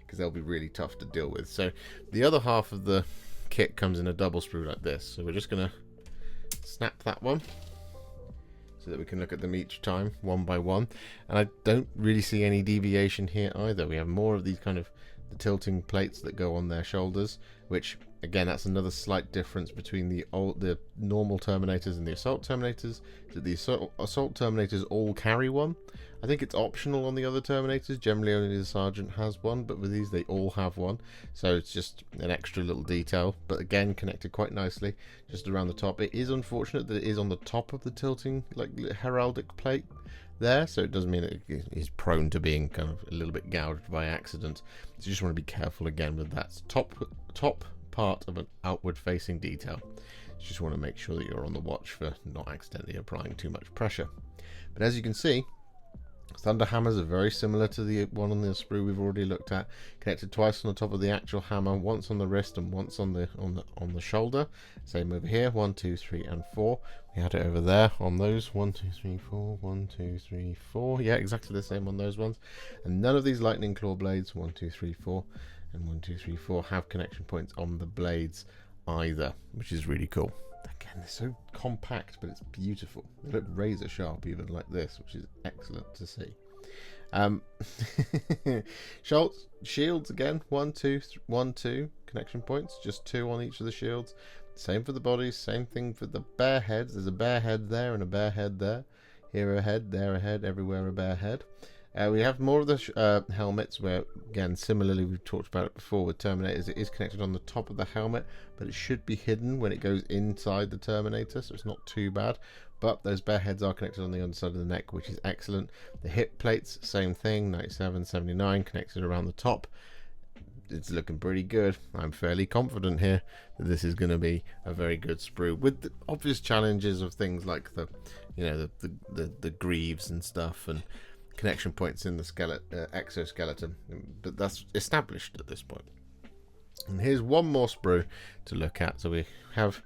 because they'll be really tough to deal with. So the other half of the kit comes in a double sprue like this. So we're just going to snap that one so that we can look at them each time, one by one. And I don't really see any deviation here either. We have more of these kind of the tilting plates that go on their shoulders, which again, that's another slight difference between the normal Terminators and the Assault Terminators. That the Assault Terminators all carry one. I think it's optional on the other Terminators. Generally only the Sergeant has one, but with these they all have one. So it's just an extra little detail, but again connected quite nicely just around the top. It is unfortunate that it is on the top of the tilting like heraldic plate there, so it does mean that it is prone to being kind of a little bit gouged by accident. So you just want to be careful again with that top part of an outward facing detail. You just want to make sure that you're on the watch for not accidentally applying too much pressure. But as you can see, thunder hammers are very similar to the one on the sprue we've already looked at, connected twice on the top of the actual hammer, once on the wrist and once on the shoulder. Same over here, 1, 2, 3 and 4. We had it over there on those 1, 2, 3, 4, 1, 2, 3, 4. Yeah, exactly the same on those ones. And none of these lightning claw blades, 1, 2, 3, 4 and 1, 2, 3, 4, have connection points on the blades either, which is really cool. Again, they're so compact, but it's beautiful. They look razor sharp even like this, which is excellent to see. Shields again, 1, 2, 1, 2 connection points, just 2 on each of the shields. Same for the bodies, same thing for the bear heads. There's a bear head there and a bear head there. Here a head, there a head, everywhere a bear head. We have more of the helmets where, again, similarly, we've talked about it before with Terminators. It is connected on the top of the helmet, but it should be hidden when it goes inside the Terminator, so it's not too bad. But those bear heads are connected on the underside of the neck, which is excellent. The hip plates, same thing, 97, 79, connected around the top. It's looking pretty good. I'm fairly confident here that this is going to be a very good sprue, with the obvious challenges of things like the, you know, the greaves and stuff, and connection points in the exoskeleton, but that's established at this point. And here's one more sprue to look at. So we have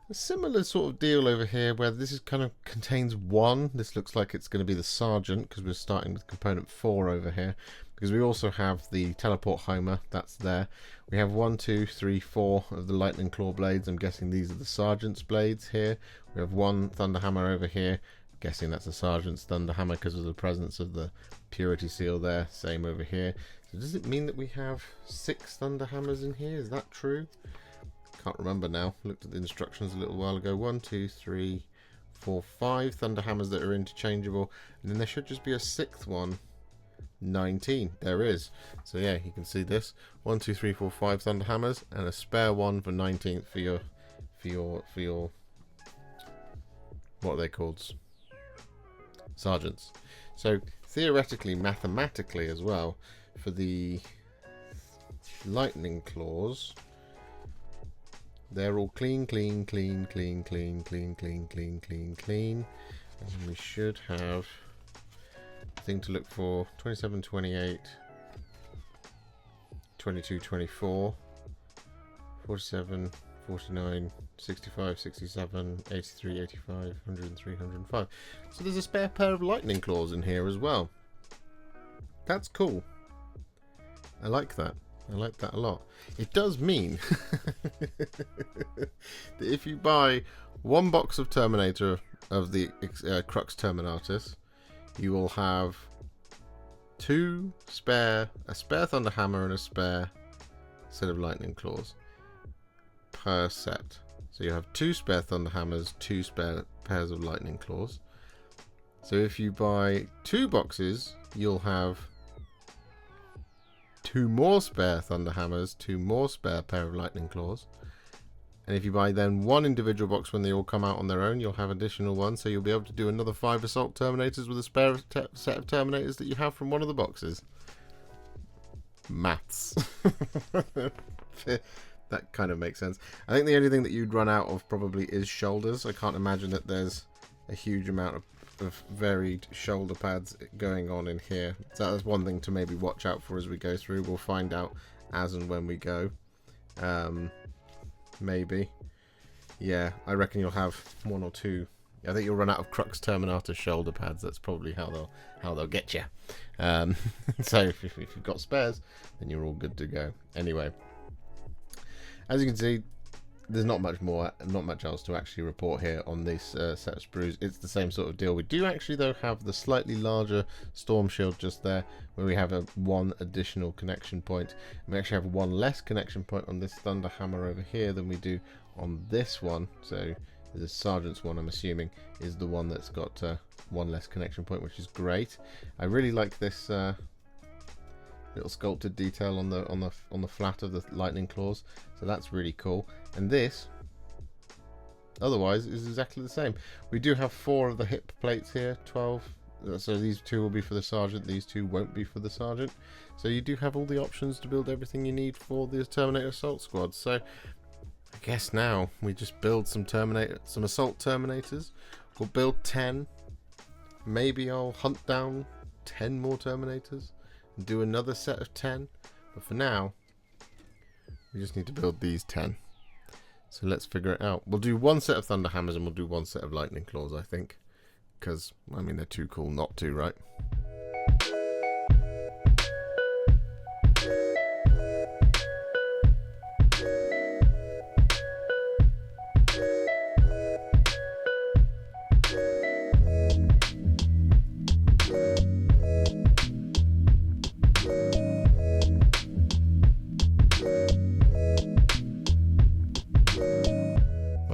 a similar sort of deal over here, where this is kind of contains one. This looks like it's going to be the Sergeant, because we're starting with component 4 over here, because we also have the teleport Homer, that's there. We have 1, 2, 3, 4 of the lightning claw blades. I'm guessing these are the Sergeant's blades here. We have one thunder hammer over here. Guessing that's a Sergeant's thunder hammer because of the presence of the purity seal there. Same over here. So does it mean that we have 6 thunder hammers in here? Is that true? Can't remember now. Looked at the instructions a little while ago. 1, 2, 3, 4, 5 thunder hammers that are interchangeable, and then there should just be a 6th one. 19. There is. So yeah, you can see this. 1, 2, 3, 4, 5 thunder hammers, and a spare one for 19th for your what are they called? Sergeants. So theoretically, mathematically as well, for the lightning claws, they're all clean. And we should have a thing to look for: 27, 28, 22, 24, 47, 49, 65, 67, 83, 85, 103, 105. So there's a spare pair of lightning claws in here as well. That's cool. I like that. I like that a lot. It does mean that if you buy one box of Terminator of the Crux Terminatus, you will have a spare thunder hammer and a spare set of lightning claws per set. So you have 2 spare thunder hammers, 2 spare pairs of lightning claws. So if you buy 2 boxes, you'll have 2 more spare thunder hammers, 2 more spare pair of lightning claws. And if you buy then 1 individual box when they all come out on their own, you'll have additional ones. So you'll be able to do another 5 assault Terminators with a spare set of Terminators that you have from one of the boxes. Maths. That kind of makes sense. I think the only thing that you'd run out of probably is shoulders. I can't imagine that there's a huge amount of varied shoulder pads going on in here. So that's one thing to maybe watch out for as we go through. We'll find out as and when we go. Maybe. Yeah, I reckon you'll have 1 or 2. I think you'll run out of Crux Terminatus shoulder pads. That's probably how they'll get you. So if you've got spares, then you're all good to go. Anyway. As you can see, there's not much else to actually report here on this set of sprues. It's the same sort of deal. We do actually, though, have the slightly larger storm shield just there, where we have one additional connection point. And we actually have 1 less connection point on this thunder hammer over here than we do on this one. So the Sergeant's one, I'm assuming, is the one that's got 1 less connection point, which is great. I really like this little sculpted detail on the flat of the lightning claws, so that's really cool. And this otherwise is exactly the same. We do have 4 of the hip plates here, 12, so these 2 will be for the Sergeant, these 2 won't be for the Sergeant. So you do have all the options to build everything you need for the Terminator Assault Squad. So I guess now we just build some Assault Terminators. We'll build 10. Maybe I'll hunt down 10 more Terminators and do another set of 10, but for now we just need to build these 10. So let's figure it out. We'll do 1 set of thunder hammers and we'll do 1 set of lightning claws, I think, because I mean they're too cool not to, right?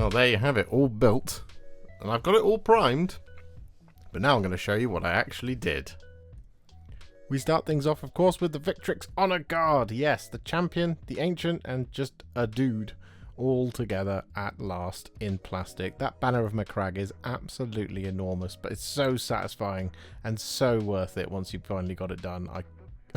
Well, there you have it, all built. And I've got it all primed. But now I'm going to show you what I actually did. We start things off, of course, with the Victrix Honour Guard. Yes, the champion, the ancient, and just a dude all together at last in plastic. That banner of Macragge is absolutely enormous, but it's so satisfying and so worth it once you've finally got it done.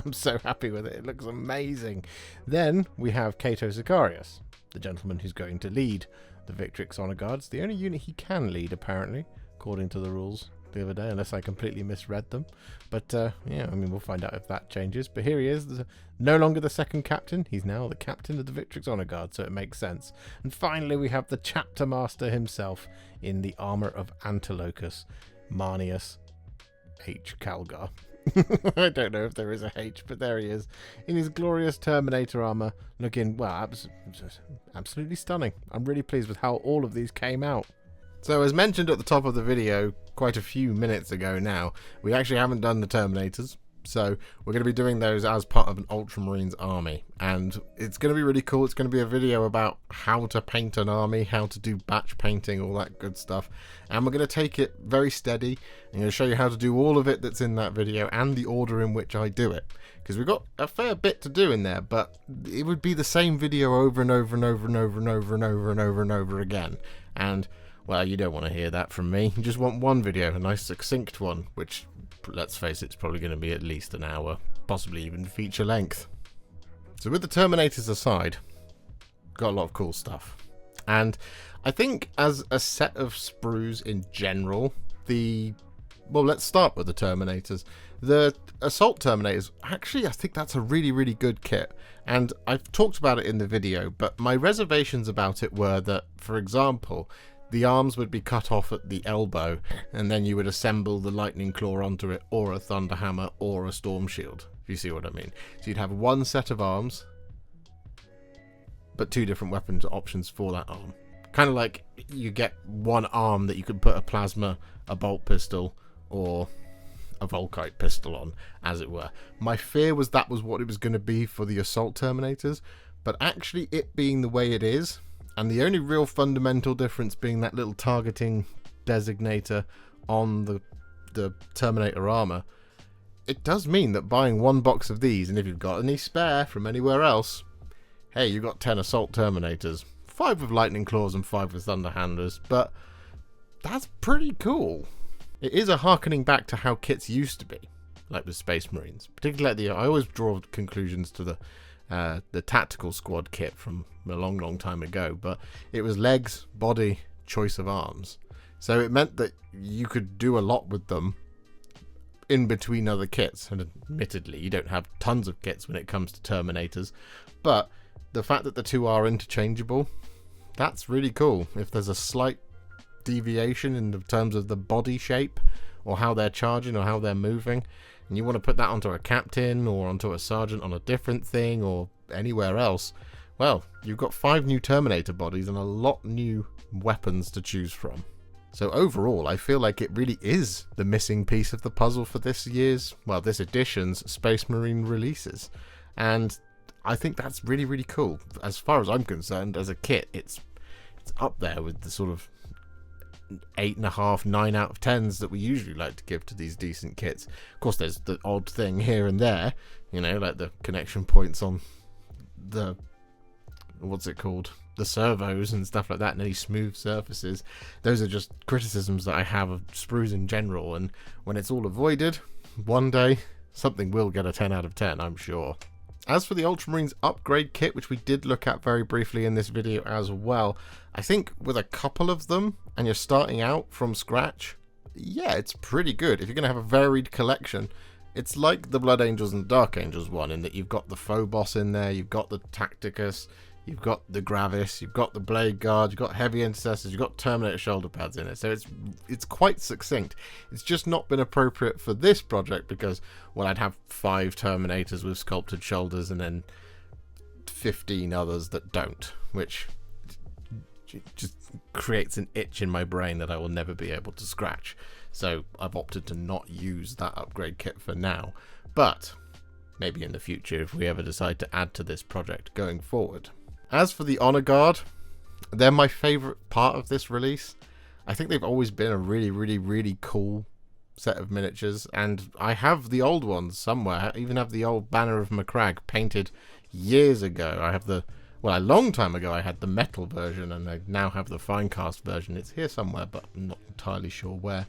I'm so happy with it. It looks amazing. Then we have Cato Sicarius, the gentleman who's going to lead the Victrix Honour Guard. It's the only unit he can lead, apparently, according to the rules the other day, unless I completely misread them. But yeah, I mean, we'll find out if that changes. But here he is, no longer the second captain. He's now the captain of the Victrix Honour Guard, so it makes sense. And finally, we have the chapter master himself in the armour of Antilochus, Marneus Calgar. I don't know if there is a H, but there he is in his glorious Terminator armour, looking, well, absolutely stunning. I'm really pleased with how all of these came out. So as mentioned at the top of the video quite a few minutes ago now, we actually haven't done the Terminators, so we're going to be doing those as part of an Ultramarines army, and it's going to be really cool. It's going to be a video about how to paint an army, how to do batch painting, all that good stuff, and we're going to take it very steady. I'm going to show you how to do all of it that's in that video and the order in which I do it, because we've got a fair bit to do in there, but it would be the same video over and over and over and over and over and over and over and over again, and well, you don't want to hear that from me. You just want one video, a nice succinct one, which, let's face it, it's probably going to be at least an hour, possibly even feature length. So with the Terminators aside, got a lot of cool stuff. And I think as a set of sprues in general, well, let's start with the Terminators. The Assault Terminators, actually, I think that's a really, really good kit. And I've talked about it in the video, but my reservations about it were that, for example, the arms would be cut off at the elbow, and then you would assemble the Lightning Claw onto it, or a Thunder Hammer, or a Storm Shield, if you see what I mean. So you'd have one set of arms, but two different weapons options for that arm. Kind of like you get one arm that you could put a plasma, a bolt pistol, or a Volkite pistol on, as it were. My fear was that was what it was going to be for the Assault Terminators, but actually it being the way it is, and the only real fundamental difference being that little targeting designator on the Terminator armor, it does mean that buying one box of these, and if you've got any spare from anywhere else, hey, you've got 10 Assault Terminators. 5 with Lightning Claws and 5 with Thunder Hammers, but that's pretty cool. It is a harkening back to how kits used to be, like with Space Marines. Particularly, I always draw conclusions to the tactical squad kit from a long, long time ago, but it was legs, body, choice of arms. So it meant that you could do a lot with them in between other kits, and admittedly you don't have tons of kits when it comes to Terminators, but the fact that the two are interchangeable, that's really cool. If there's a slight deviation in the terms of the body shape or how they're charging or how they're moving, and you want to put that onto a captain or onto a sergeant on a different thing or anywhere else, well, you've got 5 new Terminator bodies and a lot new weapons to choose from. So overall, I feel like it really is the missing piece of the puzzle for this edition's Space Marine releases. And I think that's really, really cool. As far as I'm concerned, as a kit, it's up there with the sort of 8.5, 9 out of 10s that we usually like to give to these decent kits. Of course, there's the odd thing here and there, you know, like the connection points on the, what's it called, the servos and stuff like that, and any smooth surfaces. Those are just criticisms that I have of sprues in general, and when it's all avoided, one day something will get a 10 out of 10, I'm sure. As for the Ultramarines Upgrade kit, which we did look at very briefly in this video as well, I think with a couple of them, and you're starting out from scratch, yeah, it's pretty good. If you're going to have a varied collection, it's like the Blood Angels and Dark Angels one, in that you've got the Phobos in there, you've got the Tacticus, you've got the Gravis, you've got the Blade Guard, you've got Heavy Intercessors, you've got Terminator shoulder pads in it. So it's quite succinct. It's just not been appropriate for this project because, well, I'd have 5 Terminators with sculpted shoulders and then 15 others that don't, which just creates an itch in my brain that I will never be able to scratch. So I've opted to not use that upgrade kit for now. But maybe in the future if we ever decide to add to this project going forward. As for the Honour Guard, They're my favourite part of this release. I think they've always been a really, really, really cool set of miniatures, and I have the old ones somewhere. I even have the old Banner of Macragge painted years ago. I have a long time ago I had the metal version, and I now have the fine cast version. It's here somewhere, but I'm not entirely sure where.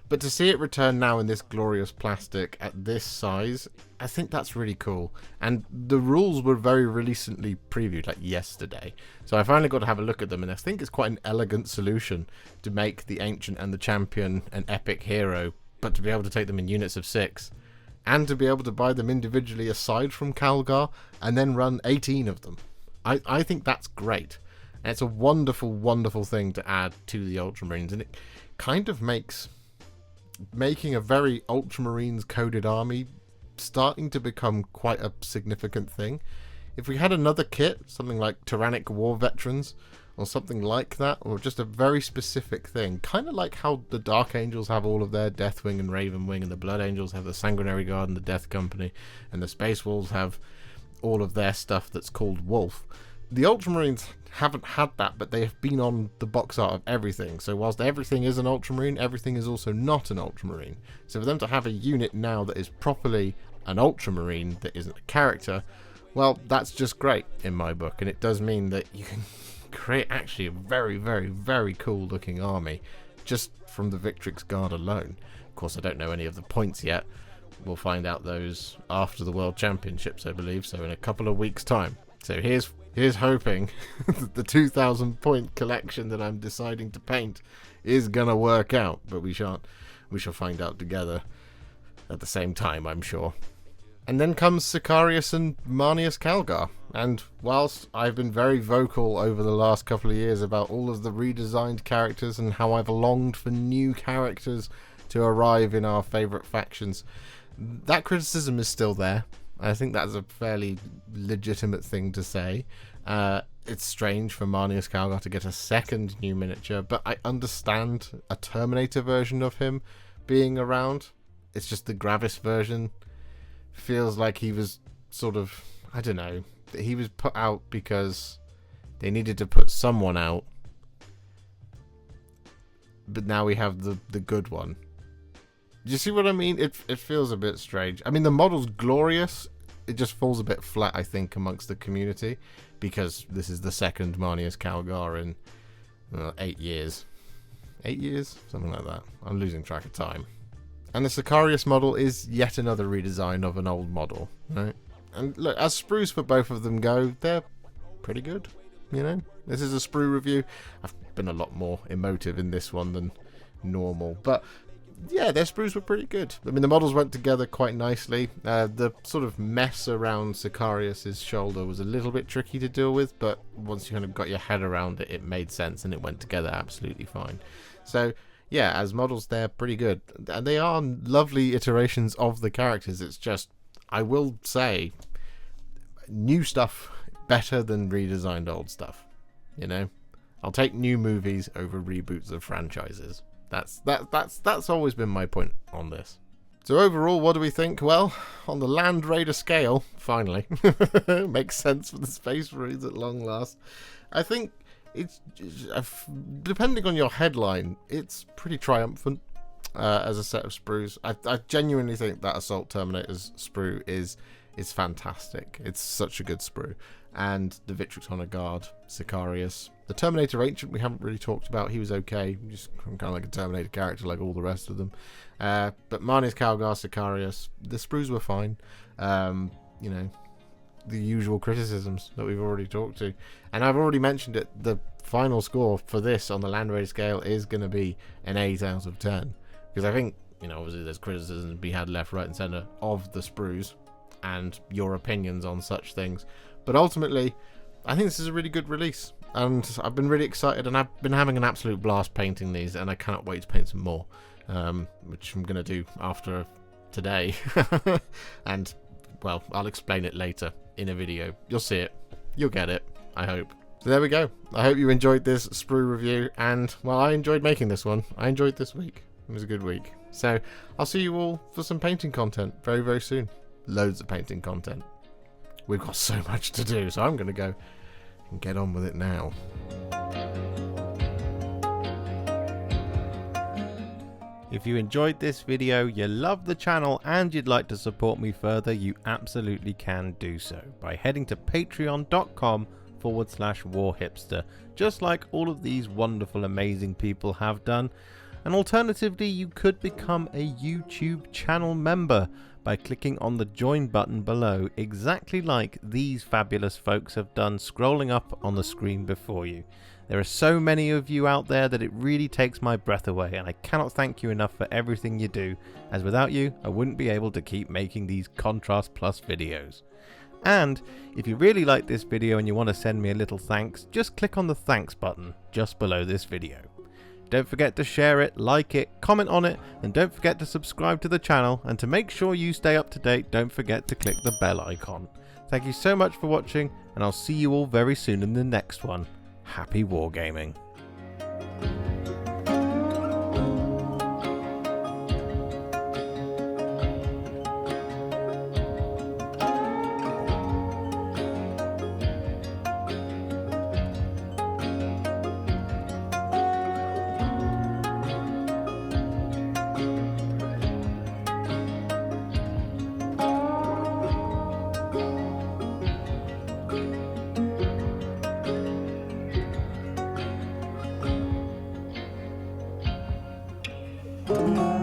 But to see it return now in this glorious plastic at this size, I think that's really cool. And the rules were very recently previewed, like yesterday. So I finally got to have a look at them, and I think it's quite an elegant solution to make the Ancient and the Champion an epic hero, but to be able to take them in units of 6, and to be able to buy them individually aside from Calgar, and then run 18 of them. I think that's great. And it's a wonderful, wonderful thing to add to the Ultramarines, and it kind of makes making a very Ultramarines coded army starting to become quite a significant thing. If we had another kit, something like Tyrannic War Veterans or something like that, or just a very specific thing, kind of like how the Dark Angels have all of their Deathwing and Ravenwing, and the Blood Angels have the Sanguinary Guard and the Death Company, and the Space Wolves have all of their stuff that's called Wolf. The Ultramarines haven't had that, but they have been on the box art of everything. So whilst everything is an Ultramarine, everything is also not an Ultramarine. So for them to have a unit now that is properly an Ultramarine that isn't a character, well, that's just great in my book. And it does mean that you can create actually a very, very, very cool looking army just from the Victrix Guard alone. Of course, I don't know any of the points yet. We'll find out those after the World Championships, I believe, so in a couple of weeks' time. So here's hoping that the 2,000 point collection that I'm deciding to paint is gonna work out, but we shall find out together at the same time, I'm sure. And then comes Sicarius and Marneus Calgar, and whilst I've been very vocal over the last couple of years about all of the redesigned characters and how I've longed for new characters to arrive in our favourite factions, that criticism is still there. I think that's a fairly legitimate thing to say. It's strange for Marneus Calgar to get a second new miniature, but I understand a Terminator version of him being around. It's just the Gravis version feels like he was sort of, I don't know, he was put out because they needed to put someone out, but now we have the good one. Do you see what I mean? It feels a bit strange. I mean, the model's glorious. It just falls a bit flat, I think, amongst the community, because this is the second Marneus Calgar in 8 years. 8 years? Something like that. I'm losing track of time. And the Sicarius model is yet another redesign of an old model, right? And look, as sprues for both of them go, they're pretty good, you know? This is a sprue review. I've been a lot more emotive in this one than normal, but yeah, their sprues were pretty good. I mean, the models went together quite nicely. The sort of mess around Sicarius's shoulder was a little bit tricky to deal with, but once you kind of got your head around it, it made sense and it went together absolutely fine. So yeah, as models, they're pretty good. And they are lovely iterations of the characters. It's just, I will say, new stuff better than redesigned old stuff. You know? I'll take new movies over reboots of franchises. That's always been my point on this. So overall, what do we think? Well, on the Land Raider scale, finally, makes sense for the Space Marines at long last. I think it's, depending on your headline, it's pretty triumphant as a set of sprues. I genuinely think that Assault Terminators sprue is fantastic. It's such a good sprue. And the Victrix Honour Guard, Sicarius. The Terminator Ancient we haven't really talked about. He was okay. Just kind of like a Terminator character like all the rest of them. But Marneus Calgar, Sicarius, the sprues were fine. You know, the usual criticisms that we've already talked to. And I've already mentioned it. The final score for this on the Land Raider scale is going to be an 8 out of 10. Because I think, you know, obviously there's criticism to be had left, right and centre of the sprues and your opinions on such things. But ultimately, I think this is a really good release. And I've been really excited, and I've been having an absolute blast painting these, and I cannot wait to paint some more, which I'm going to do after today. And, well, I'll explain it later in a video. You'll see it. You'll get it, I hope. So there we go. I hope you enjoyed this sprue review, and, well, I enjoyed making this one. I enjoyed this week. It was a good week. So I'll see you all for some painting content very, very soon. Loads of painting content. We've got so much to do, so I'm going to go and get on with it now. If you enjoyed this video, you love the channel and you'd like to support me further, you absolutely can do so by heading to patreon.com/Warhipster, just like all of these wonderful, amazing people have done. And alternatively, you could become a YouTube channel member by clicking on the join button below, exactly like these fabulous folks have done, scrolling up on the screen before you. There are so many of you out there that it really takes my breath away, and I cannot thank you enough for everything you do, as without you I wouldn't be able to keep making these Contrast Plus videos. And if you really like this video and you want to send me a little thanks, just click on the thanks button just below this video. Don't forget to share it, like it, comment on it, and don't forget to subscribe to the channel, and to make sure you stay up to date, don't forget to click the bell icon. Thank you so much for watching, and I'll see you all very soon in the next one. Happy wargaming. Thank you.